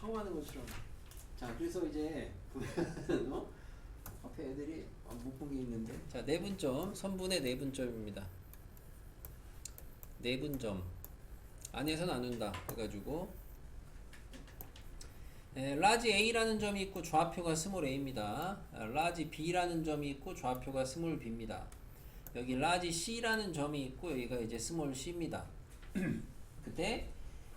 처음 하는 것처럼. 자, 그래서 이제 보면은 앞에 애들이 못 본 게 있는데. 자, 내분점, 선분의 내분점입니다. 내분점 안에서 나눈다 해가지고 라지 A라는 점이 있고 좌표가 스몰 A입니다. 라지 B라는 점이 있고 좌표가 스몰 B입니다. 여기 라지 C라는 점이 있고 여기가 이제 스몰 C입니다. 그때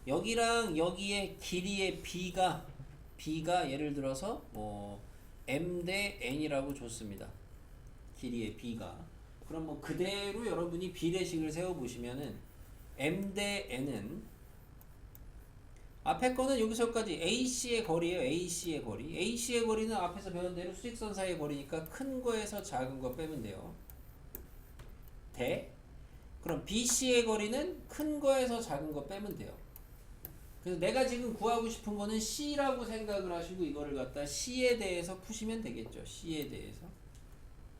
여기랑 여기에 길이의 B가 예를 들어서 M 대 N이라고 줬습니다. 길이의 B가. 그럼 뭐 그대로 여러분이 비례식을 세워보시면은 M 대 N은 앞에 거는 여기서까지 AC의 거리예요. AC의 거리. AC의 거리는 앞에서 배운 대로 수직선 사이의 거리니까 큰 거에서 작은 거 빼면 돼요. 그럼 BC의 거리는 큰 거에서 작은 거 빼면 돼요. 그래서 내가 지금 구하고 싶은 거는 C라고 생각을 하시고 이거를 갖다 C에 대해서 푸시면 되겠죠. C에 대해서.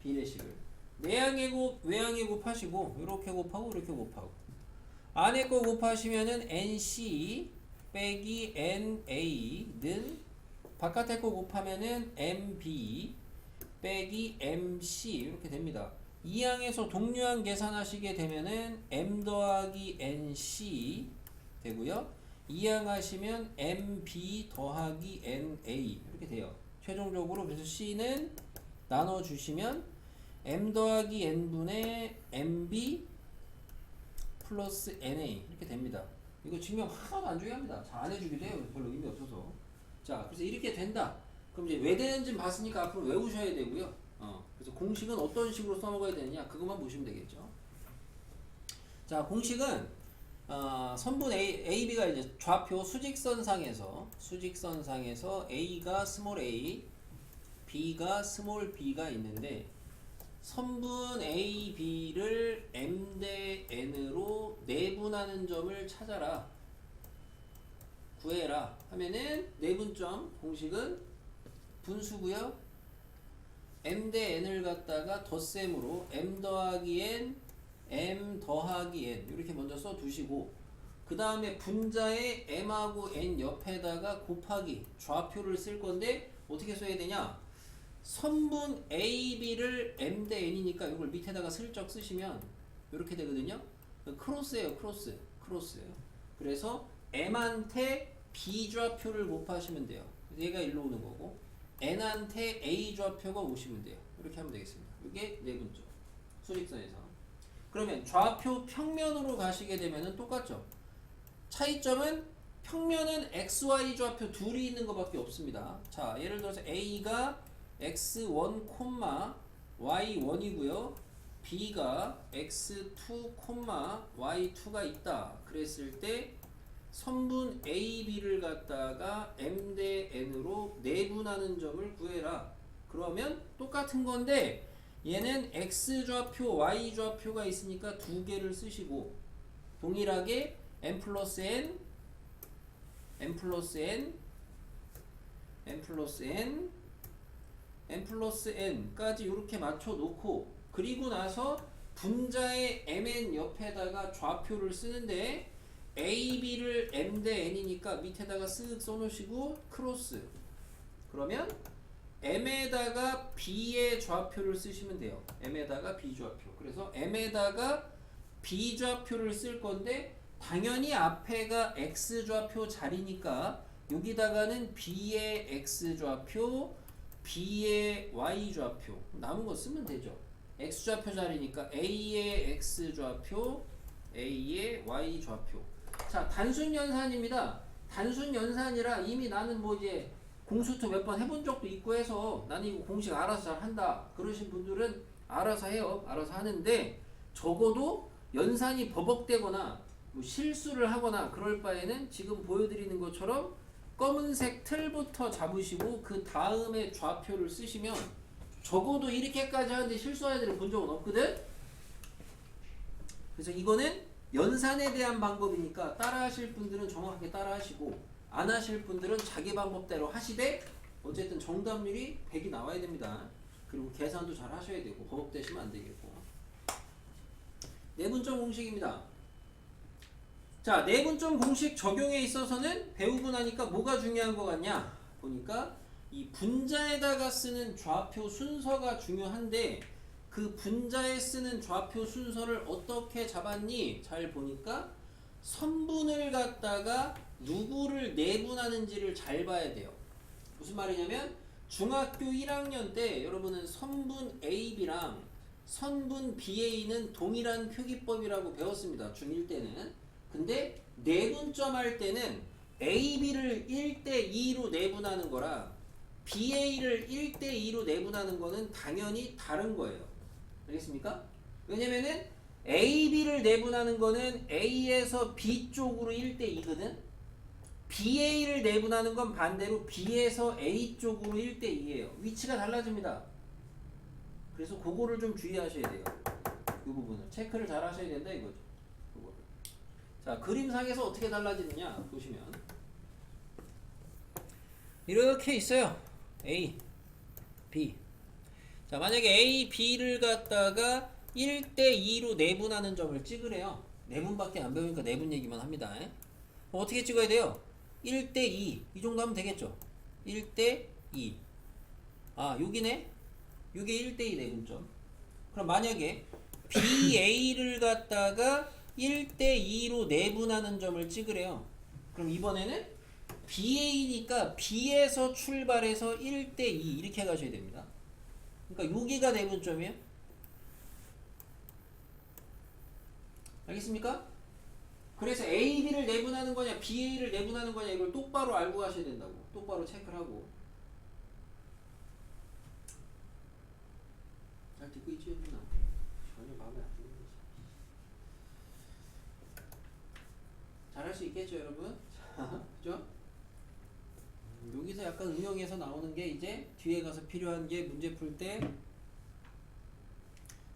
비례식을. 외항에 곱하시고 이렇게 곱하고 이렇게 곱하고 안에 거 곱하시면은 NC 빼기 NA는 바깥에 거 곱하면은 MB 빼기 MC 이렇게 됩니다. 이항에서 동류항 계산하시게 되면은 M 더하기 NC 되고요. 이항 하시면 MB 더하기 NA 이렇게 돼요. 최종적으로 그래서 C는 나눠주시면 M 더하기 N분의 MB 플러스 NA 이렇게 됩니다. 이거 증명 하나도 안 중요합니다. 잘 안 해주기도 해요. 별로 의미 없어서. 자, 그래서 이렇게 된다. 그럼 이제 왜 되는지 봤으니까 앞으로 외우셔야 되고요. 그래서 공식은 어떤 식으로 써먹어야 되느냐 그것만 보시면 되겠죠. 자, 공식은 선분 AB가 이제 좌표 수직선상에서 A가 스몰 a, B가 스몰 b가 있는데 선분 A, B를 M 대 N으로 내분하는 점을 찾아라. 구해라. 하면은 내분점 공식은 분수고요. M 대 N을 갖다가 덧셈으로 M 더하기 N, M 더하기 N 이렇게 먼저 써두시고 그 다음에 분자에 M하고 N 옆에다가 곱하기 좌표를 쓸 건데 어떻게 써야 되냐? 선분 AB를 M 대 N이니까 이걸 밑에다가 슬쩍 쓰시면 이렇게 되거든요. 크로스예요. 크로스예요. 그래서 M한테 B 좌표를 곱하시면 돼요. 얘가 일로 오는 거고 N한테 A 좌표가 오시면 돼요. 이렇게 하면 되겠습니다. 이게 내분점 수직선에서. 그러면 좌표 평면으로 가시게 되면은 똑같죠. 차이점은 평면은 XY 좌표 둘이 있는 것밖에 없습니다. 자, 예를 들어서 A가 x1, y1이고요. b가 x2, y2가 있다. 그랬을 때 선분 AB를 갖다가 M 대 N으로 내분하는 점을 구해라. 그러면 똑같은 건데 얘는 X좌표, Y좌표가 있으니까 두 개를 쓰시고 동일하게 M 플러스 N, M 플러스 N, M 플러스 N, M 플러스 N까지 이렇게 맞춰 놓고 그리고 나서 분자의 MN 옆에다가 좌표를 쓰는데 AB를 M 대 N이니까 밑에다가 쓱 써놓으시고 크로스. 그러면 M에다가 B의 좌표를 쓰시면 돼요. M에다가 B 좌표. 그래서 M에다가 B 좌표를 쓸 건데 당연히 앞에가 X 좌표 자리니까 여기다가는 B의 X 좌표, B의 Y 좌표 남은 거 쓰면 되죠. X 좌표 자리니까 A의 X 좌표, A의 Y 좌표. 자, 단순 연산입니다. 단순 연산이라 이미 나는 뭐 이제 공수투 몇 번 해본 적도 있고 해서 나는 이거 공식 알아서 잘 한다 그러신 분들은 알아서 해요. 알아서 하는데 적어도 연산이 버벅대거나 뭐 실수를 하거나 그럴 바에는 지금 보여드리는 것처럼 검은색 틀부터 잡으시고 그 다음에 좌표를 쓰시면 적어도 이렇게까지 하는데 실수하는 애들을 본 적은 없거든. 그래서 이거는 연산에 대한 방법이니까 따라 하실 분들은 정확하게 따라 하시고 안 하실 분들은 자기 방법대로 하시되 어쨌든 정답률이 100이 나와야 됩니다. 그리고 계산도 잘 하셔야 되고 버벅대시면 안 되겠고. 내분점 공식입니다. 자, 내분점 공식 적용에 있어서는 배우고 나니까 뭐가 중요한 것 같냐? 보니까 이 분자에다가 쓰는 좌표 순서가 중요한데 그 분자에 쓰는 좌표 순서를 어떻게 잡았니? 잘 보니까 선분을 갖다가 누구를 내분하는지를 잘 봐야 돼요. 무슨 말이냐면 중학교 1학년 때 여러분은 선분 AB랑 선분 BA는 동일한 표기법이라고 배웠습니다. 중1 때는. 근데 내분점 할 때는 AB를 1대2로 내분하는 거랑 BA를 1대2로 내분하는 거는 당연히 다른 거예요. 알겠습니까? 왜냐면은 AB를 내분하는 거는 A에서 B 쪽으로 1대2거든. BA를 내분하는 건 반대로 B에서 A 쪽으로 1대2예요. 위치가 달라집니다. 그래서 그거를 좀 주의하셔야 돼요. 이 부분을 체크를 잘 하셔야 된다 이거죠. 그거를. 자, 그림상에서 어떻게 달라지느냐 보시면 이렇게 있어요. A, B. 자, 만약에 A, B를 갖다가 1대2로 내분하는 점을 찍으래요. 내분밖에 안 배우니까 내분 얘기만 합니다. 어떻게 찍어야 돼요? 1대2 이 정도 하면 되겠죠. 1대2. 아, 여기네. 이게 1대2 내분점. 그럼 만약에 BA를 갖다가 1대2로 내분하는 점을 찍으래요. 그럼 이번에는 BA니까 B에서 출발해서 1대2 이렇게 가셔야 됩니다. 그러니까 여기가 내분점이에요. 알겠습니까? 그래서 AB를 내분하는 거냐 BA를 내분하는 거냐 이걸 똑바로 알고 가셔야 된다고. 똑바로 체크를 하고. 잘 듣고 있죠? 전혀 마음에 안 드는 거지. 잘할 수 있겠죠 여러분? 그죠? 여기서 약간 응용해서 나오는 게 이제 뒤에 가서 필요한 게 문제 풀 때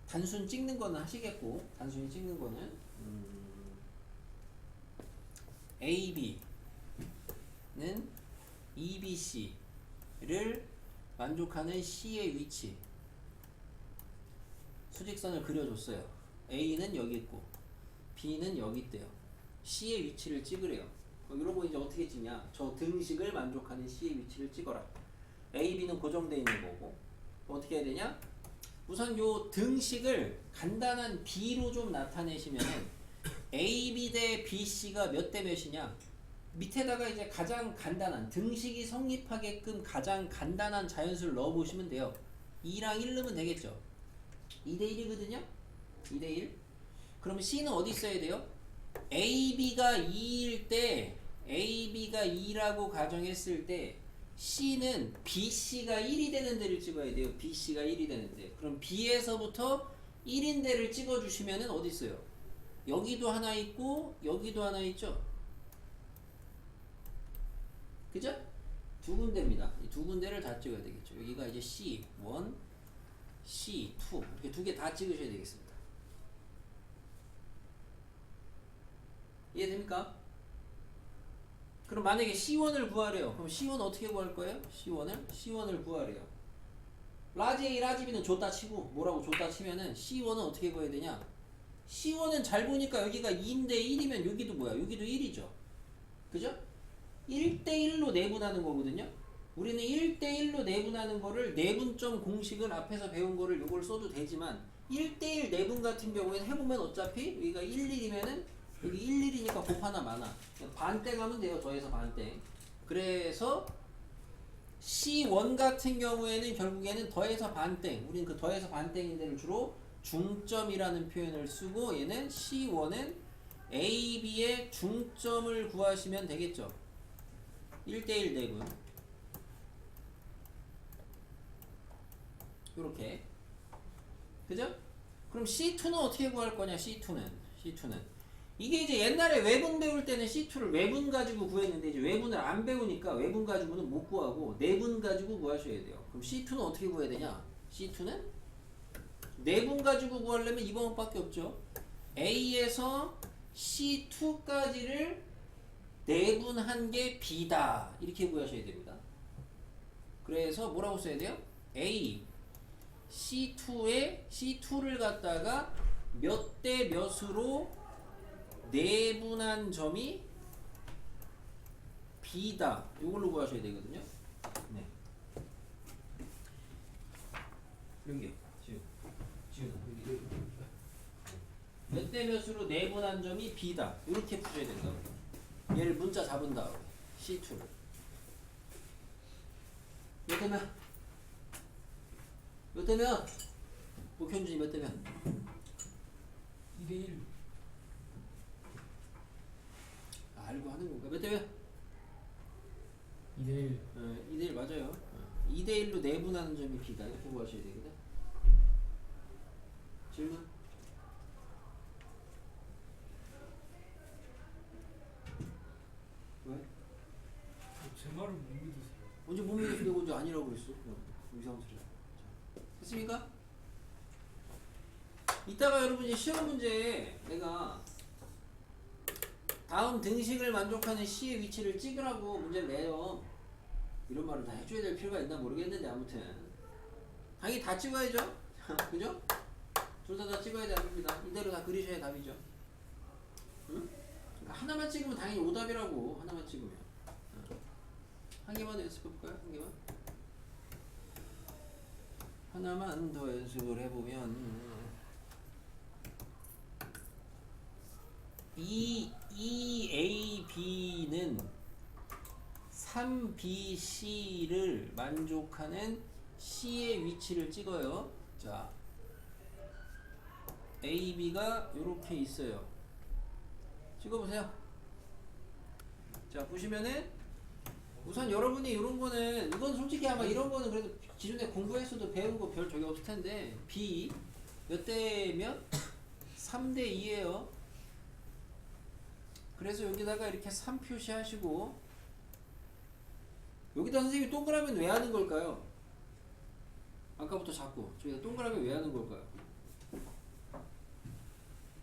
단순 찍는 거는 하시겠고 단순히 찍는 거는 AB는 EBC를 만족하는 C의 위치 수직선을 그려줬어요. A는 여기 있고 B는 여기 있대요. C의 위치를 찍으래요. 이런 거 이제 어떻게 찍냐? 저 등식을 만족하는 C의 위치를 찍어라. A, B는 고정되어 있는 거고 어떻게 해야 되냐? 우선 요 등식을 간단한 B로 좀 나타내시면은 A, B 대 B, C가 몇 대 몇이냐? 밑에다가 이제 가장 간단한 등식이 성립하게끔 가장 간단한 자연수를 넣어보시면 돼요. 2랑 1 넣으면 되겠죠? 2대 1이거든요? 2대 1. 그럼 C는 어디 있어야 돼요? AB가 2일 때 AB가 2라고 가정했을 때 C는 BC가 1이 되는 데를 찍어야 돼요. BC가 1이 되는 데. 그럼 B에서부터 1인 데를 찍어주시면은 어디 있어요? 여기도 하나 있고 여기도 하나 있죠? 그죠? 두 군데입니다. 이 두 군데를 다 찍어야 되겠죠. 여기가 이제 C1, C2 이렇게 두 개 다 찍으셔야 되겠습니다. 이해됩니까? 그럼 만약에 C1을 구하래요. 그럼 C1 어떻게 구할 거예요? C1을 구하래요. 라지 A, 라지 B는 줬다 치고 뭐라고 줬다 치면은 C1은 어떻게 구해야 되냐? C1은 잘 보니까 여기가 2인데 1이면 여기도 뭐야? 여기도 1이죠. 그죠? 1대1로 내분하는 거거든요. 우리는 1대1로 내분하는 거를 내분점 공식을 앞에서 배운 거를 요걸 써도 되지만 1대1 내분 같은 경우에는 해보면 어차피 여기가 1, 1이면은 여기 1, 1이니까 곱 하나 많아. 반땡 하면 돼요. 더해서 반땡. 그래서 C1 같은 경우에는 결국에는 더해서 반땡. 우리는 그 더해서 반땡인 데를 주로 중점이라는 표현을 쓰고 얘는 C1은 A, B의 중점을 구하시면 되겠죠. 1대1 내분. 요렇게. 그죠? 그럼 C2는 어떻게 구할 거냐? C2는 이게 이제 옛날에 외분 배울 때는 C2를 외분 가지고 구했는데 이제 외분을 안 배우니까 외분 가지고는 못 구하고 내분 가지고 구하셔야 돼요. 그럼 C2는 어떻게 구해야 되냐? C2는 내분 가지고 구하려면 이 방법밖에 없죠. A에서 C2까지를 내분한 게 B다. 이렇게 구하셔야 됩니다. 그래서 뭐라고 써야 돼요? A C2에 C2를 갖다가 몇 대 몇으로 내분한 점이 B다. 이걸로 구하셔야 되거든요. 네. 여기요. 지금 여기. 몇 대 몇으로 내분한 점이 B다. 이렇게 푸셔야 된다고. 얘를 문자 잡은 다음에 C2를. 몇 대면? 몇 대면? 목현준이 몇 대면? 2대1. 알고 하는 건가? 몇 대면? 2대1. 2대1 맞아요. 2대1로 내분하는 점이 B다. 이렇게 구하셔야 되거든. 질문? 왜? 제 말을 못 믿으세요. 언제 못 믿어서 내가 언제 아니라고 그랬어? 이상한 소리야. 자, 됐습니까? 이따가 여러분 이제 시험 문제에 내가 다음 등식을 만족하는 C의 위치를 찍으라고 문제를 내요. 이런 말을 다 해줘야 될 필요가 있나 모르겠는데 아무튼 당연히 다 찍어야죠. 그죠? 둘 다 찍어야 됩니다. 이대로 다 그리셔야 답이죠. 응? 그러니까 하나만 찍으면 당연히 오답이라고. 하나만 찍으면. 한 개만 더 연습해볼까요? 한 개만. 하나만 더 연습을 해보면 EAB는 3BC를 만족하는 C의 위치를 찍어요. 자, AB가 이렇게 있어요. 찍어보세요. 자, 보시면은 우선 여러분이 이런 거는 이건 솔직히 아마 이런 거는 그래도 기존에 공부했어도 배운 거 별 적이 없을 텐데 B 몇 대면 3대 2예요. 그래서 여기다가 이렇게 3 표시하시고 여기다 선생님이 동그라미는 왜 하는 걸까요? 아까부터 자꾸 저기다 동그라미 왜 하는 걸까요?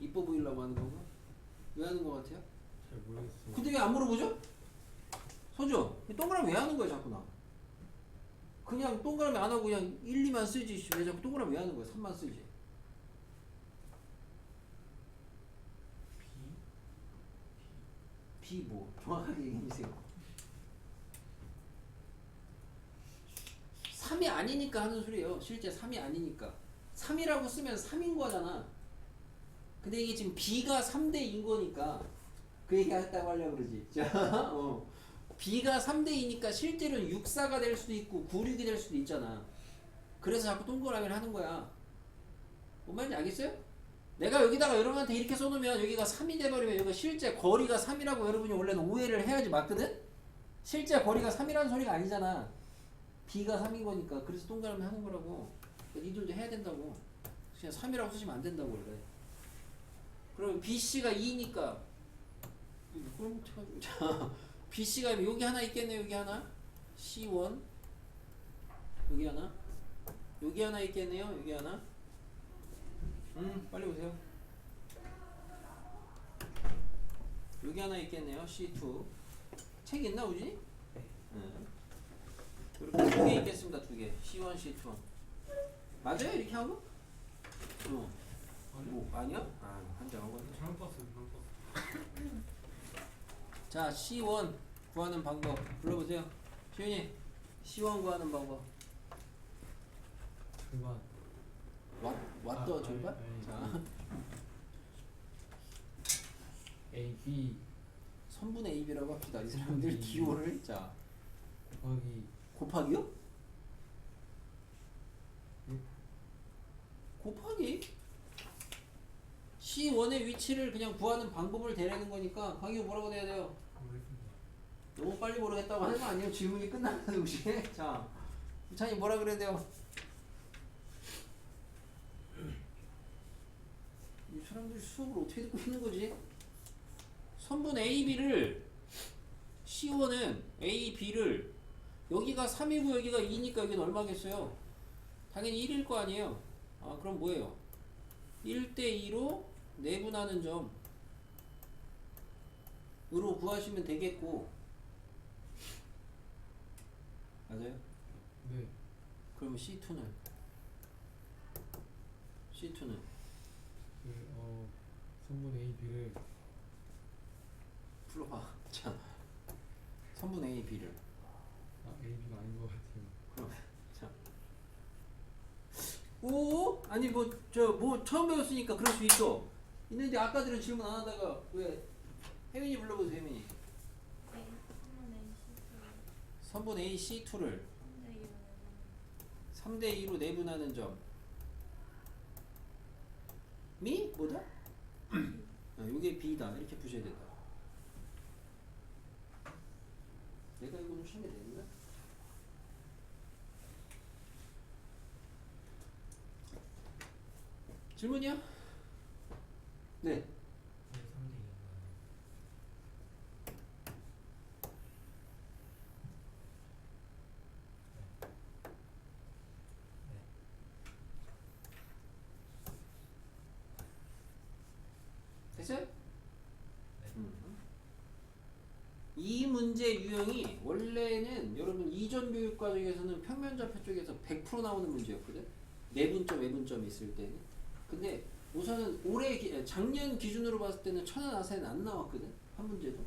이뻐 보이려고 하는 건가? 왜 하는 거 같아요? 잘 모르겠어요. 근데 왜 안 물어보죠? 소주 동그라미 왜 하는 거야 자꾸나? 그냥 동그라미 안 하고 그냥 1, 2만 쓰지 왜 자꾸 동그라미 왜 하는 거야? 3만 쓰지. B 뭐 정확하게 얘기해주세요. 3이 아니니까 하는 소리예요. 실제 3이 아니니까. 3이라고 쓰면 3인 거잖아. 근데 이게 지금 B가 3대인 거니까 그 얘기 했다고 하려고 그러지. 자, B가 3대이니까 실제로는 64가 될 수도 있고 96이 될 수도 있잖아. 그래서 자꾸 동그라미를 하는 거야. 뭔 말인지 알겠어요? 내가 여기다가 여러분한테 이렇게 써놓으면 여기가 3이 돼버리면 여기가 실제 거리가 3이라고 여러분이 원래는 오해를 해야지 맞거든? 실제 거리가 3이라는 소리가 아니잖아. B가 3인 거니까. 그래서 동그라미 하는 거라고. 그러니까 니들도 해야 된다고. 그냥 3이라고 쓰시면 안 된다고 그래. 그럼 BC가 2니까 그럼 자, BC가 여기 하나 있겠네. 여기 하나 C1 여기 하나 여기 하나 있겠네요. 여기 하나 빨리 오세요. 여기 하나 있겠네요. C2 책 있나 우진이? 이렇게 2개 있겠습니다. 2개 C1, C2 맞아요? 이렇게 하고? 뭐 아니야? 아, 한 장 하고 잘못 봤어요. 자, C1 구하는 방법 불러보세요. 시윤이 C1 구하는 방법. 절반. 왓더 절반? 아니. 자, A, B 선분의 AB라고 합시다. 이 사람들 기호를 자 곱하기 곱하기요? 곱하기 C1의 위치를 그냥 구하는 방법을 대라는 거니까 강의 뭐라고 돼야 돼요? 모르겠습니다. 너무 빨리 모르겠다고 하는 거 아니에요? 질문이 끝나는 동시에. 자, 우찬이 뭐라 그래야 돼요? 이 사람들이 수업을 어떻게 듣고 있는 거지? 선분 AB를 C1은 AB를 여기가 3이고 여기가 2니까 여기는 얼마겠어요? 당연히 1일 거 아니에요? 아, 그럼 뭐예요? 1대2로 내분하는 점으로 구하시면 되겠고 맞아요? 네. 그러면 C2는 그 선분 A, B를 불러봐. 자, 선분 A, B를. 아 AB가 아닌 것 같아요. 그럼 자. 오? 아니 뭐 처음 배웠으니까 그럴 수 있어. 있는데 아까들은 질문 안 하다가 왜? 혜민이 불러보세요. 혜민이. 선분 A, C2를 3대 2로 내분하는 점. 미? 뭐다? 요게 B다. 이렇게 푸셔야 된다. 내가 이거 좀 시험에 냈나? 질문이야? 네. 네 3대 2. 됐어요? 이 문제 유형이 원래는 여러분 이전 교육 과정에서는 평면좌표 쪽에서 100% 나오는 문제였거든. 내분점, 외분점이 있을 때는. 근데 우선은 작년 기준으로 봤을 때는 천안아사에는 안 나왔거든. 한 문제도.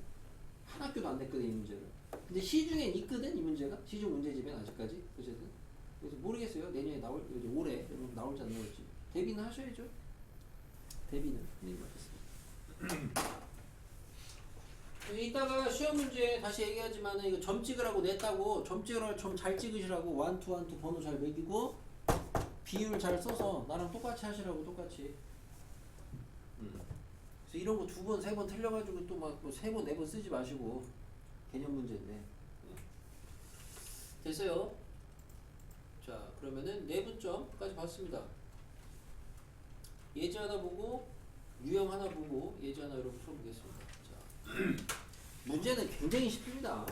한 학교도 안 냈거든, 이 문제를. 근데 시중엔 있거든, 이 문제가. 시중 문제집엔 아직까지. 어쨌든. 그래서 모르겠어요. 내년에 올해 나올지 안 나올지. 대비는 하셔야죠. 대비는. 네, 맞습니다. 이따가 시험 문제 다시 얘기하지만은 이거 점 찍으라고 냈다고 점 찍으라고 점 잘 찍으시라고 1, 2, 1, 2 번호 잘 매기고 비율 잘 써서 나랑 똑같이 하시라고 똑같이. 그래서 이런 거 2번, 3번 틀려가지고 또 막 3번, 4번 쓰지 마시고 개념 문제인데. 됐어요? 자 그러면은 내분점까지 봤습니다. 예제 하나 보고 유형 하나 보고 예제 하나 여러분 풀어보겠습니다. 자. 문제는 굉장히 쉽습니다.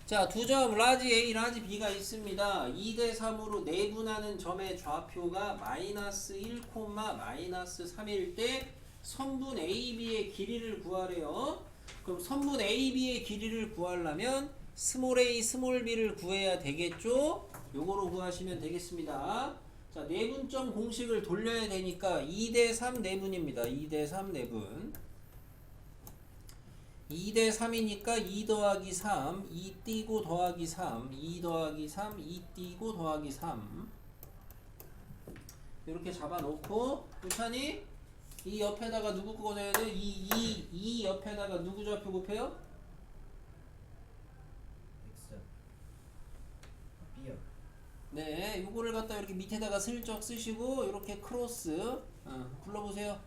자, 두 점 라지 A, 라지 B가 있습니다. 2대 3으로 내분하는 점의 좌표가 마이너스 1, 마이너스 3일 때 선분 AB의 길이를 구하래요. 그럼 선분 AB의 길이를 구하려면 스몰 a, 스몰 b를 구해야 되겠죠? 요거로 구하시면 되겠습니다. 자, 내분점 공식을 돌려야 되니까 2대 3 내분입니다. 2대 3 내분. 2대 3이니까 2 더하기 3, 2 띄고 더하기 3, 2 더하기 3, 2 띄고 더하기 3. 이렇게 잡아놓고, 그렇니? 이 옆에다가 누구 거 넣어야 돼? 이 옆에다가 누구 좌표 곱해요? X B요. 네, 요거를 갖다 이렇게 밑에다가 슬쩍 쓰시고, 이렇게 크로스, 불러보세요.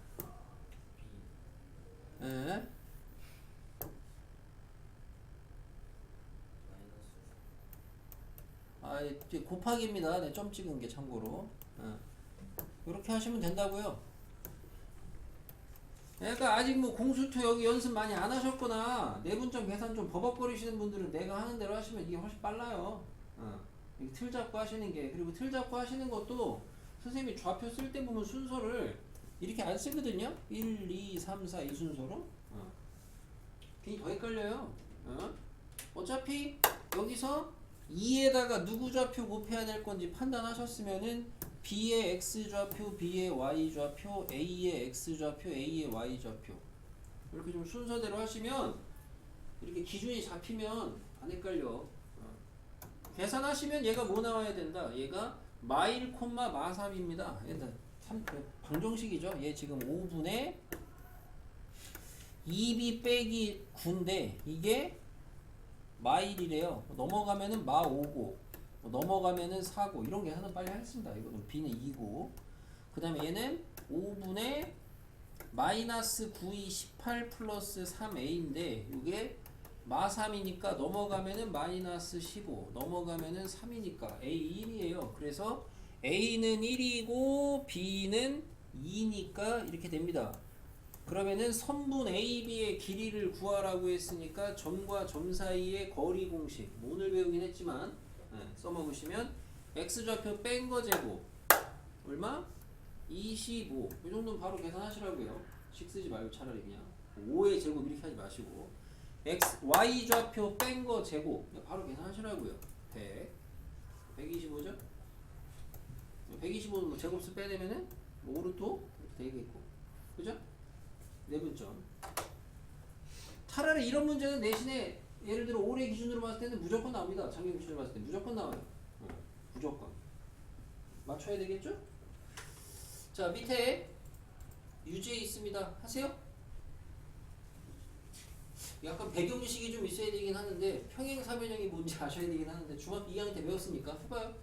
B 네. 마이너스 이제 곱하기입니다. 네, 점 찍은 게 참고로. 이렇게 하시면 된다고요. 그러니까 아직 뭐 공수투 여기 연습 많이 안 하셨거나 내분점 계산 좀 버벅거리시는 분들은 내가 하는 대로 하시면 이게 훨씬 빨라요. 이게 틀 잡고 하시는 게. 그리고 틀 잡고 하시는 것도 선생님이 좌표 쓸 때 보면 순서를 이렇게 안 쓰거든요. 1, 2, 3, 4 이 순서로. 괜히 더 헷갈려요. 어차피 여기서 2에다가 누구 좌표 곱해야 될 건지 판단하셨으면은 B의 X 좌표, B의 Y 좌표, A의 X 좌표, A의 Y 좌표 이렇게 좀 순서대로 하시면 이렇게 기준이 잡히면 안 헷갈려. 계산하시면 얘가 뭐 나와야 된다. 얘가 마1, 마3입니다. 방정식이죠. 얘 지금 5분의 2B 빼기 9인데 이게 마1이래요. 넘어가면은 마5고 넘어가면은 4고 이런 계산은 빨리 하겠습니다. 이거는 B는 2고 그 다음에 얘는 5분의 마이너스 9이 18 플러스 3A인데 이게 마3이니까 넘어가면은 마이너스 15 넘어가면은 3이니까 A 1이에요. 그래서 A는 1이고 B는 2니까 이렇게 됩니다. 그러면은 선분 AB의 길이를 구하라고 했으니까 점과 점 사이의 거리 공식 뭐 오늘 배우긴 했지만 써먹으시면 X좌표 뺀 거 제곱 얼마? 25 이 정도는 바로 계산하시라고요. 식 쓰지 말고 차라리 그냥 5의 제곱 이렇게 하지 마시고 Y좌표 뺀 거 제곱 바로 계산하시라고요. 125죠? 125는 뭐 제곱수 빼내면은 뭐 오른쪽 이렇게 되겠고 그죠? 내분점. 차라리 이런 문제는 내신에 예를 들어 올해 기준으로 봤을 때는 무조건 나옵니다. 작년 기준으로 봤을 때 무조건 나와요. 무조건. 맞춰야 되겠죠? 자, 밑에 유제 있습니다. 하세요? 약간 배경식이 좀 있어야 되긴 하는데 평행사변형이 뭔지 아셔야 되긴 하는데 중학교 2학년 때 배웠으니까 해봐요.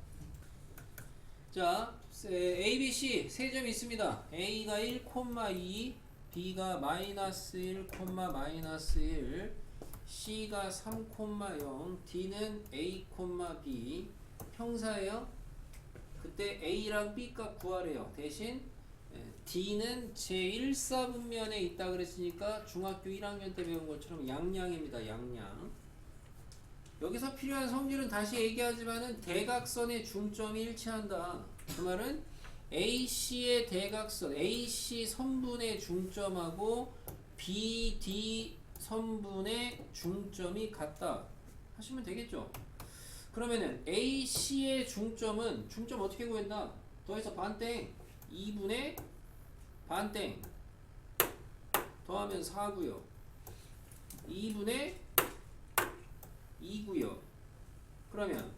자, A, B, C 세 점 있습니다. A가 1,2, B가 마이너스 1, 마이너스 1, C가 3,0, D는 A, B 평사예요. 그때 A랑 B 값 구하래요. 대신 D는 제1사분면에 있다 그랬으니까 중학교 1학년 때 배운 것처럼 양량입니다. 양량. 여기서 필요한 성질은 다시 얘기하지만은 대각선의 중점이 일치한다. 그 말은 AC의 대각선, AC 선분의 중점하고 BD 선분의 중점이 같다. 하시면 되겠죠. 그러면은 AC의 중점은 중점 어떻게 구한다? 더해서 반땡 2분의 반땡 더하면 4구요. 2분의 2구요. 그러면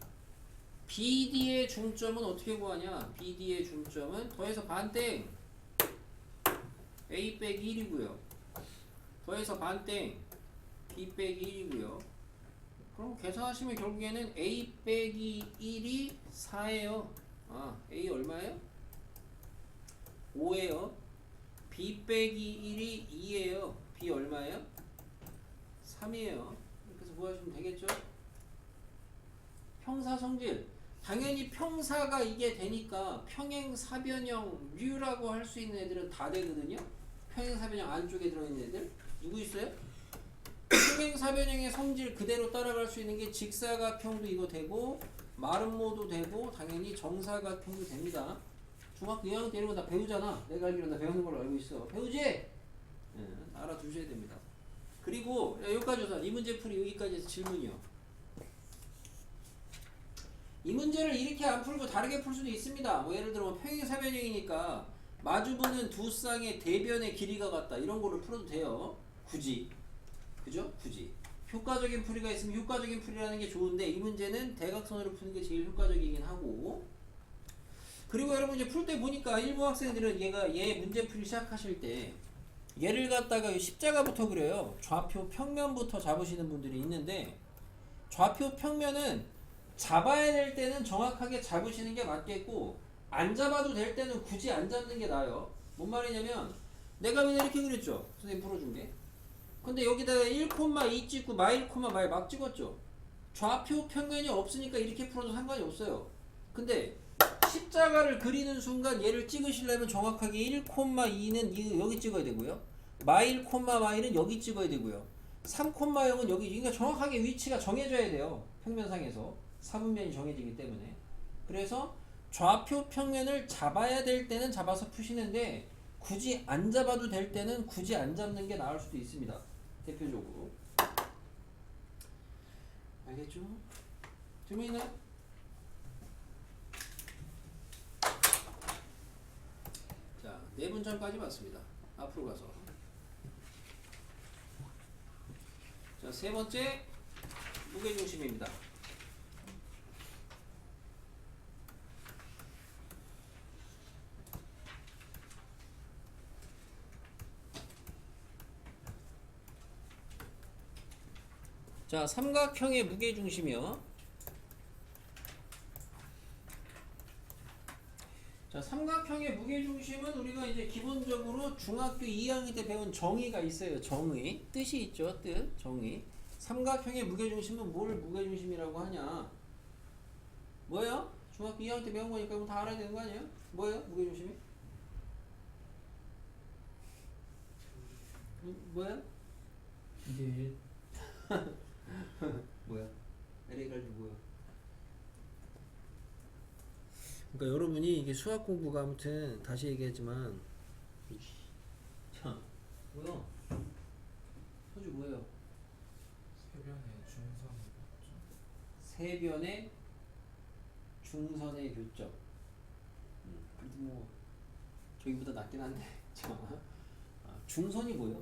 BD의 중점은 어떻게 구하냐? BD의 중점은 더해서 반땡 A 빼기 1이고요. 더해서 반땡 B 빼기 1이고요. 그럼 계산하시면 결국에는 A 빼기 1이 4예요. 아, A 얼마예요? 5예요. B 빼기 1이 2예요. B 얼마예요? 3이에요. 이렇게 해서 구하시면 되겠죠? 평사 성질. 당연히 평사가 이게 되니까 평행사변형류라고 할 수 있는 애들은 다 되거든요. 평행사변형 안쪽에 들어있는 애들. 누구 있어요? 평행사변형의 성질 그대로 따라갈 수 있는 게 직사각형도 이거 되고 마름모도 되고 당연히 정사각형도 됩니다. 중학교 2학년 때 이런 거 다 배우잖아. 내가 알기로는 다 배우는 걸로 알고 있어. 배우지? 알아두셔야 됩니다. 그리고 여기까지 우선 이 문제 풀이 여기까지 해서 질문이요. 이 문제를 이렇게 안 풀고 다르게 풀 수도 있습니다. 뭐 예를 들어 평행사변형이니까 마주보는 두 쌍의 대변의 길이가 같다. 이런 거를 풀어도 돼요. 굳이. 그죠? 굳이. 효과적인 풀이가 있으면 효과적인 풀이라는 게 좋은데 이 문제는 대각선으로 푸는 게 제일 효과적이긴 하고 그리고 여러분 이제 풀 때 보니까 일부 학생들은 얘 문제 풀이 시작하실 때 얘를 갖다가 십자가부터 그려요. 좌표 평면부터 잡으시는 분들이 있는데 좌표 평면은 잡아야 될 때는 정확하게 잡으시는 게 맞겠고 안 잡아도 될 때는 굳이 안 잡는 게 나아요. 뭔 말이냐면 내가 맨날 이렇게 그렸죠. 선생님 풀어준 게. 근데 여기다가 1,2 찍고 마일, 마일 막 찍었죠. 좌표 평면이 없으니까 이렇게 풀어도 상관이 없어요. 근데 십자가를 그리는 순간 얘를 찍으시려면 정확하게 1,2는 여기 찍어야 되고요. 마일, 마일은 여기 찍어야 되고요. 3,0은 여기. 그러니까 정확하게 위치가 정해져야 돼요. 평면상에서. 사분면이 정해지기 때문에. 그래서 좌표 평면을 잡아야 될 때는 잡아서 푸시는데 굳이 안 잡아도 될 때는 굳이 안 잡는 게 나을 수도 있습니다. 대표적으로. 알겠죠? 질문 있나요? 자, 내분점까지 봤습니다. 앞으로 가서. 자, 세 번째 무게중심입니다. 자, 삼각형의 무게중심이요. 자, 삼각형의 무게중심은 우리가 이제 기본적으로 중학교 2학년 때 배운 정의가 있어요. 정의. 뜻이 있죠. 뜻. 정의. 삼각형의 무게중심은 뭘 무게중심이라고 하냐? 뭐예요? 중학교 2학년 때 배운 거니까 다 알아야 되는 거 아니에요? 뭐예요? 무게중심이? 뭐예요? 이게 뭐야? LA가 뭐야? 그러니까 여러분이 이게 수학 공부가 아무튼 다시 얘기하지만 자 뭐야? 소주 뭐예요? 세변의 중선이 맞죠? 세변의 중선의 교점. 그래도 뭐 저기보다 낫긴 한데 자 중선이 뭐예요?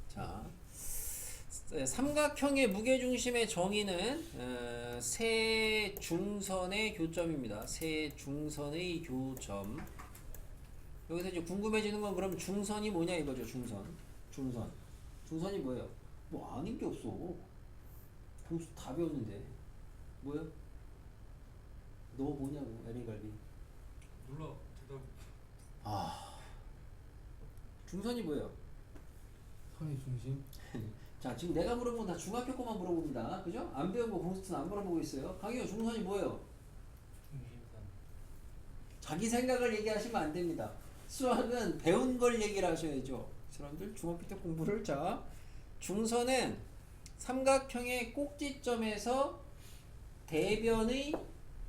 자, 삼각형의 무게중심의 정의는 세 중선의 교점입니다. 세 중선의 교점. 여기서 이제 궁금해지는 건 그럼 중선이 뭐냐 이거죠. 중선이 뭐예요? 뭐 아는 게 없어. 공수 다 배웠는데. 뭐예요? 너 뭐냐고, LA 갈비. 몰라 대답. 아, 중선이 뭐예요? 선의 중심. 자, 지금 내가 물어본 건 다 중학교 거만 물어봅니다. 그죠? 안 배운 거 공수는 안 물어보고 있어요. 강의호 중선이 뭐예요? 중심선. 자기 생각을 얘기하시면 안 됩니다. 수학은 배운 걸 얘기를 하셔야죠. 사람들 중학교 때 공부를. 자, 중선은 삼각형의 꼭지점에서 대변의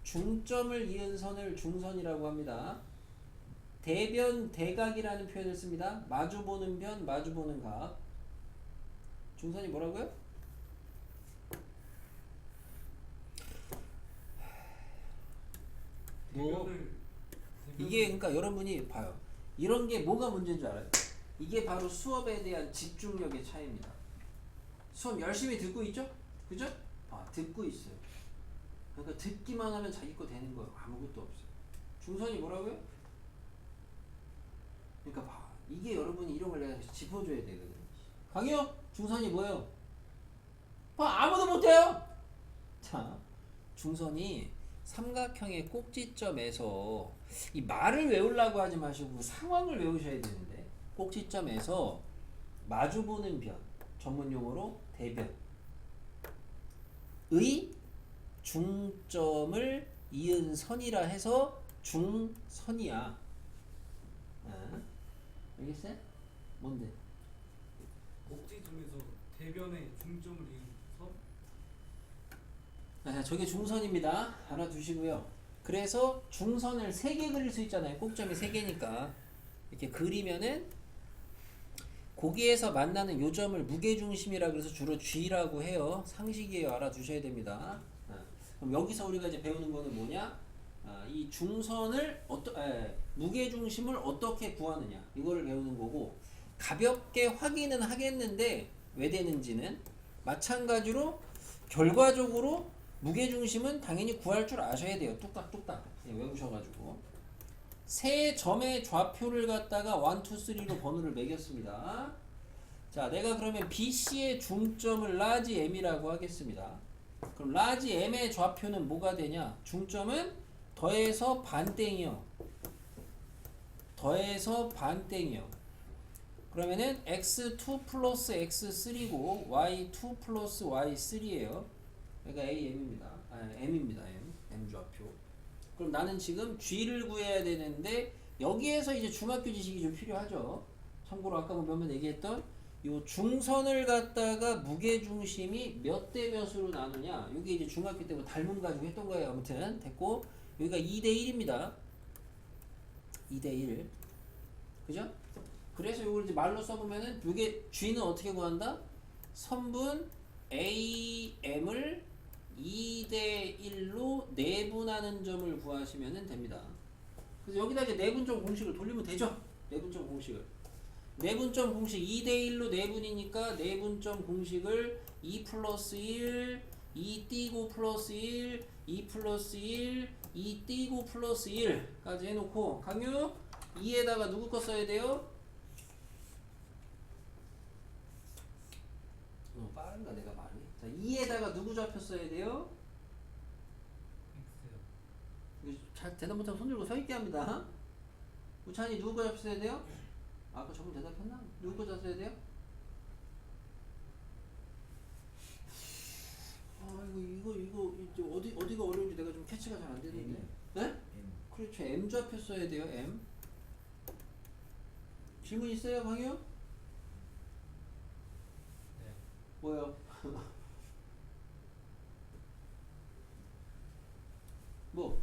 중점을 이은 선을 중선이라고 합니다. 대변 대각이라는 표현을 씁니다. 마주보는 변, 마주보는 각. 중선이 뭐라고요? 이게 그러니까 여러분이 봐요. 이런 게 뭐가 문제인 줄 알아요? 이게 바로 수업에 대한 집중력의 차이입니다. 수업 열심히 듣고 있죠? 그죠? 듣고 있어요. 그러니까 듣기만 하면 자기 거 되는 거예요. 아무것도 없어요. 중선이 뭐라고요? 그러니까 봐. 이게 여러분이 이런 걸 내가 짚어줘야 되거든. 강의요? 중선이 뭐예요? 아무도 못해요. 자, 중선이 삼각형의 꼭지점에서 이 말을 외우려고 하지 마시고 상황을 외우셔야 되는데, 꼭지점에서 마주보는 변, 전문용어로 대변의 중점을 이은 선이라 해서 중선이야. 알겠어요? 뭔데? 꼭지점에서 대변의 중점을 이은 선? 저게 중선입니다. 알아두시고요. 그래서 중선을 3개 그릴 수 있잖아요. 꼭점이 3개니까 이렇게 그리면은 거기에서 만나는 요점을 무게중심이라 그래서 주로 G라고 해요. 상식이에요. 알아두셔야 됩니다. 그럼 여기서 우리가 이제 배우는 거는 뭐냐? 이 중선을 무게중심을 어떻게 구하느냐, 이거를 배우는 거고, 가볍게 확인은 하겠는데 왜 되는지는 마찬가지로 결과적으로 무게중심은 당연히 구할 줄 아셔야 돼요. 뚝딱뚝딱 외우셔가지고. 세 점의 좌표를 갖다가 1, 2, 3로 번호를 매겼습니다. 자, 내가 그러면 BC의 중점을 라지 M이라고 하겠습니다. 그럼 라지 M의 좌표는 뭐가 되냐? 중점은 더해서 반땡이요. 더해서 반땡이요. 그러면은 x2 플러스 x3고 y2 플러스 y3예요. 그러니까 AM입니다. M입니다. M 좌표. 그럼 나는 지금 G를 구해야 되는데 여기에서 이제 중학교 지식이 좀 필요하죠. 참고로 아까 몇몇 얘기했던 요 중선을 갖다가 무게중심이 몇 대 몇으로 나누냐, 이게 이제 중학교 때 뭐 닮음 가지고 했던 거예요. 아무튼 됐고, 여기가 2대 1입니다. 2대 1. 그죠? 그래서 이걸 이제 말로 써보면은 이게 G는 어떻게 구한다? 선분 AM을 2대 1로 내분하는 점을 구하시면 됩니다. 그래서 여기다 이제 내분점 공식을 돌리면 되죠? 내분점 공식을. 내분점 공식 2대 1로 내분이니까 내분점 공식을 2 플러스 1, 2 띄고 플러스 1, 2 플러스 1, 2 띄고 플러스 1까지 해놓고, 강유 2에다가 누구 거 써야 돼요? 빠른가 내가 말이? 자, 2에다가 누구 좌표 써야 돼요? X요. 잘 대답 못하고 손 들고 서 있게 합니다. 우찬이 누구 거 좌표 써야 돼요? 아까 저분 대답했나? 누구 거 좌표 써야 돼요? 이거 이제 어디가 어려운지 내가 좀 캐치가 잘 안 되는데. 네? M. 그렇죠. M 좌표 써야 돼요. M. 질문 있어요, 강유? 네. 뭐요? 뭐?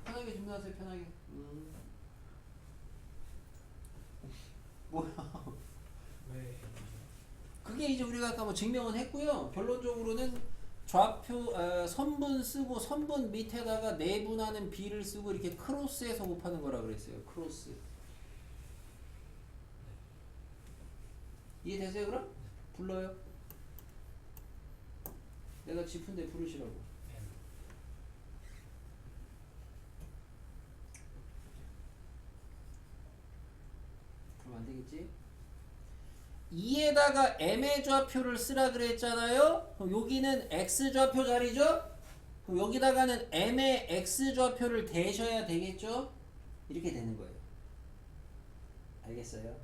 편하게 질문하세요. 편하게. 뭐야? 왜? 그게 이제 우리가 아까 뭐 증명은 했고요. 결론적으로는 좌표 선분 쓰고 선분 밑에다가 내분하는 b를 쓰고 이렇게 크로스해서 곱하는 거라 그랬어요. 크로스. 이해되세요 그럼? 불러요. 내가 짚은데 부르시라고. N. 그럼 안 되겠지? 2에다가 m의 좌표를 쓰라 그랬잖아요. 그럼 여기는 x 좌표 자리죠? 그럼 여기다가는 m의 x 좌표를 대셔야 되겠죠? 이렇게 되는 거예요. 알겠어요?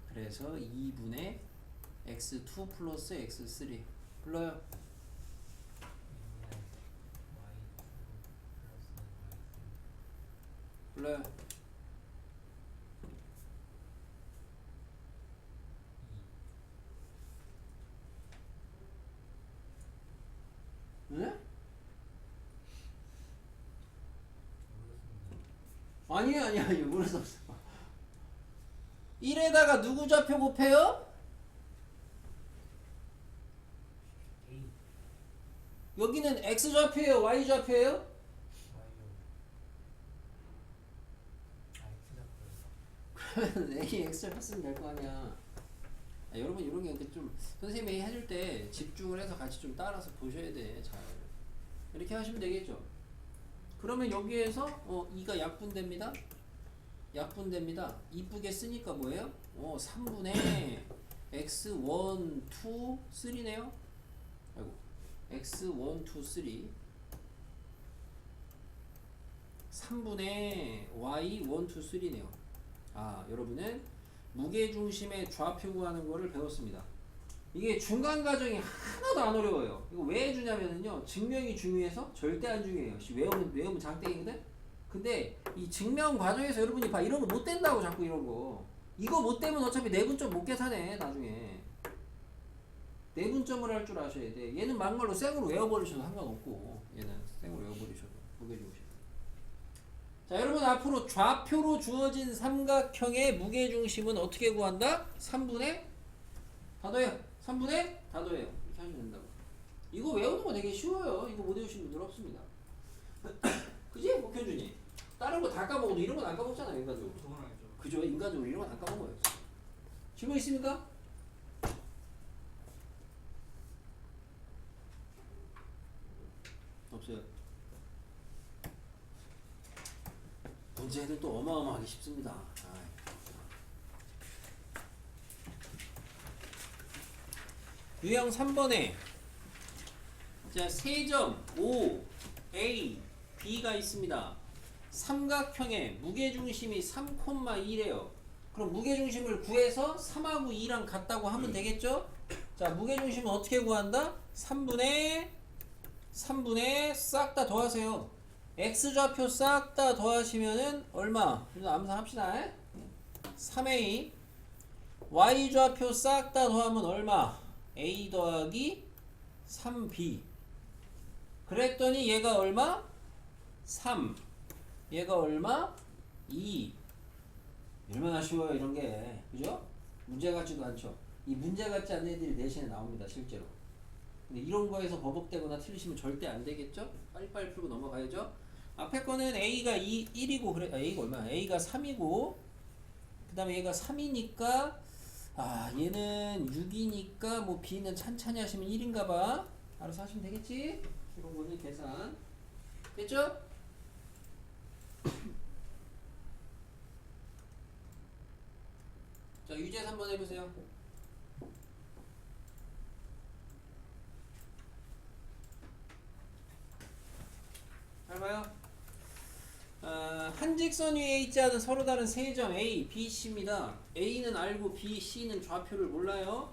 그래서 2분의 x2 플러스 x3 불러요. 불러요. 네? 아니에요. 모를 수 없어. 1에다가 누구 좌표 곱해요? A. 여기는 x 좌표예요, y 좌표예요? Y요. X 그러면 a x 좌표 쓰면 될 거 아니야. 여러분 이런 게 좀 선생님이 해줄 때 집중을 해서 같이 좀 따라서 보셔야 돼. 잘 이렇게 하시면 되겠죠. 그러면 여기에서 2가 약분됩니다. 약분됩니다. 이쁘게 쓰니까 뭐예요? 3분의 x1, 2, 3네요. 아이고 x1, 2, 3 3분의 y 1, 2, 3네요. 여러분은 무게중심의 좌표 구하는 거를 배웠습니다. 이게 중간 과정이 하나도 안 어려워요. 이거 왜 해주냐면요, 증명이 중요해서? 절대 안 중요해요. 외우면 장땡이거든? 근데 이 증명 과정에서 여러분이 봐, 이런 거 못 된다고. 자꾸 이런 거 이거 못 되면 어차피 내분점 못 계산해. 나중에 내분점을 할 줄 아셔야 돼. 얘는 막말로 생으로 외워버리셔도 상관없고, 얘는 생으로 외워버리셔도 무게중심. 자, 여러분 앞으로 좌표로 주어진 삼각형의 무게중심은 어떻게 구한다? 3분의 다 더해요. 3분의 다 더해요. 이렇게 하면 된다고. 이거 외우는 거 되게 쉬워요. 이거 못 외우신 분들 없습니다. 그지? 목현준이 다른 거 다 까먹어도 이런 건 안 까먹잖아요. 인간적으로. 저건 알죠. 그죠? 인간적으로 이런 건 안 까먹어요. 질문 있습니까? 없어요. 문제는 또 어마어마하게 쉽습니다. 유형 3번에 자, 세점 O, A, B가 있습니다. 삼각형의 무게중심이 3,2래요. 그럼 무게중심을 구해서 3하고 2랑 같다고 하면 되겠죠? 자, 무게중심은 어떻게 구한다? 3분의 싹 다 더하세요. x좌표 싹 다 더하시면은 얼마? 암산합시다. 3a. y좌표 싹 다 더하면 얼마? a 더하기 3b. 그랬더니 얘가 얼마? 3. 얘가 얼마? 2. 얼마나 쉬워요 이런 게. 그죠? 문제 같지도 않죠. 이 문제 같지 않은 애들이 내신에 나옵니다 실제로. 근데 이런 거에서 버벅대거나 틀리시면 절대 안 되겠죠? 빨리빨리 풀고 넘어가야죠. 앞에 거는 a가 1이고 그래. a가 얼마야? a가 3이고 그 다음에 얘가 3이니까 얘는 6이니까 뭐 b는 찬찬히 하시면 1인가 봐. 알아서 하시면 되겠지? 이런 거는 계산 됐죠? 자, 유제 3번 해보세요. 잘 봐요. 한 직선 위에 있지 않은 서로 다른 세 점 A, B, C입니다. A는 알고 B, C는 좌표를 몰라요.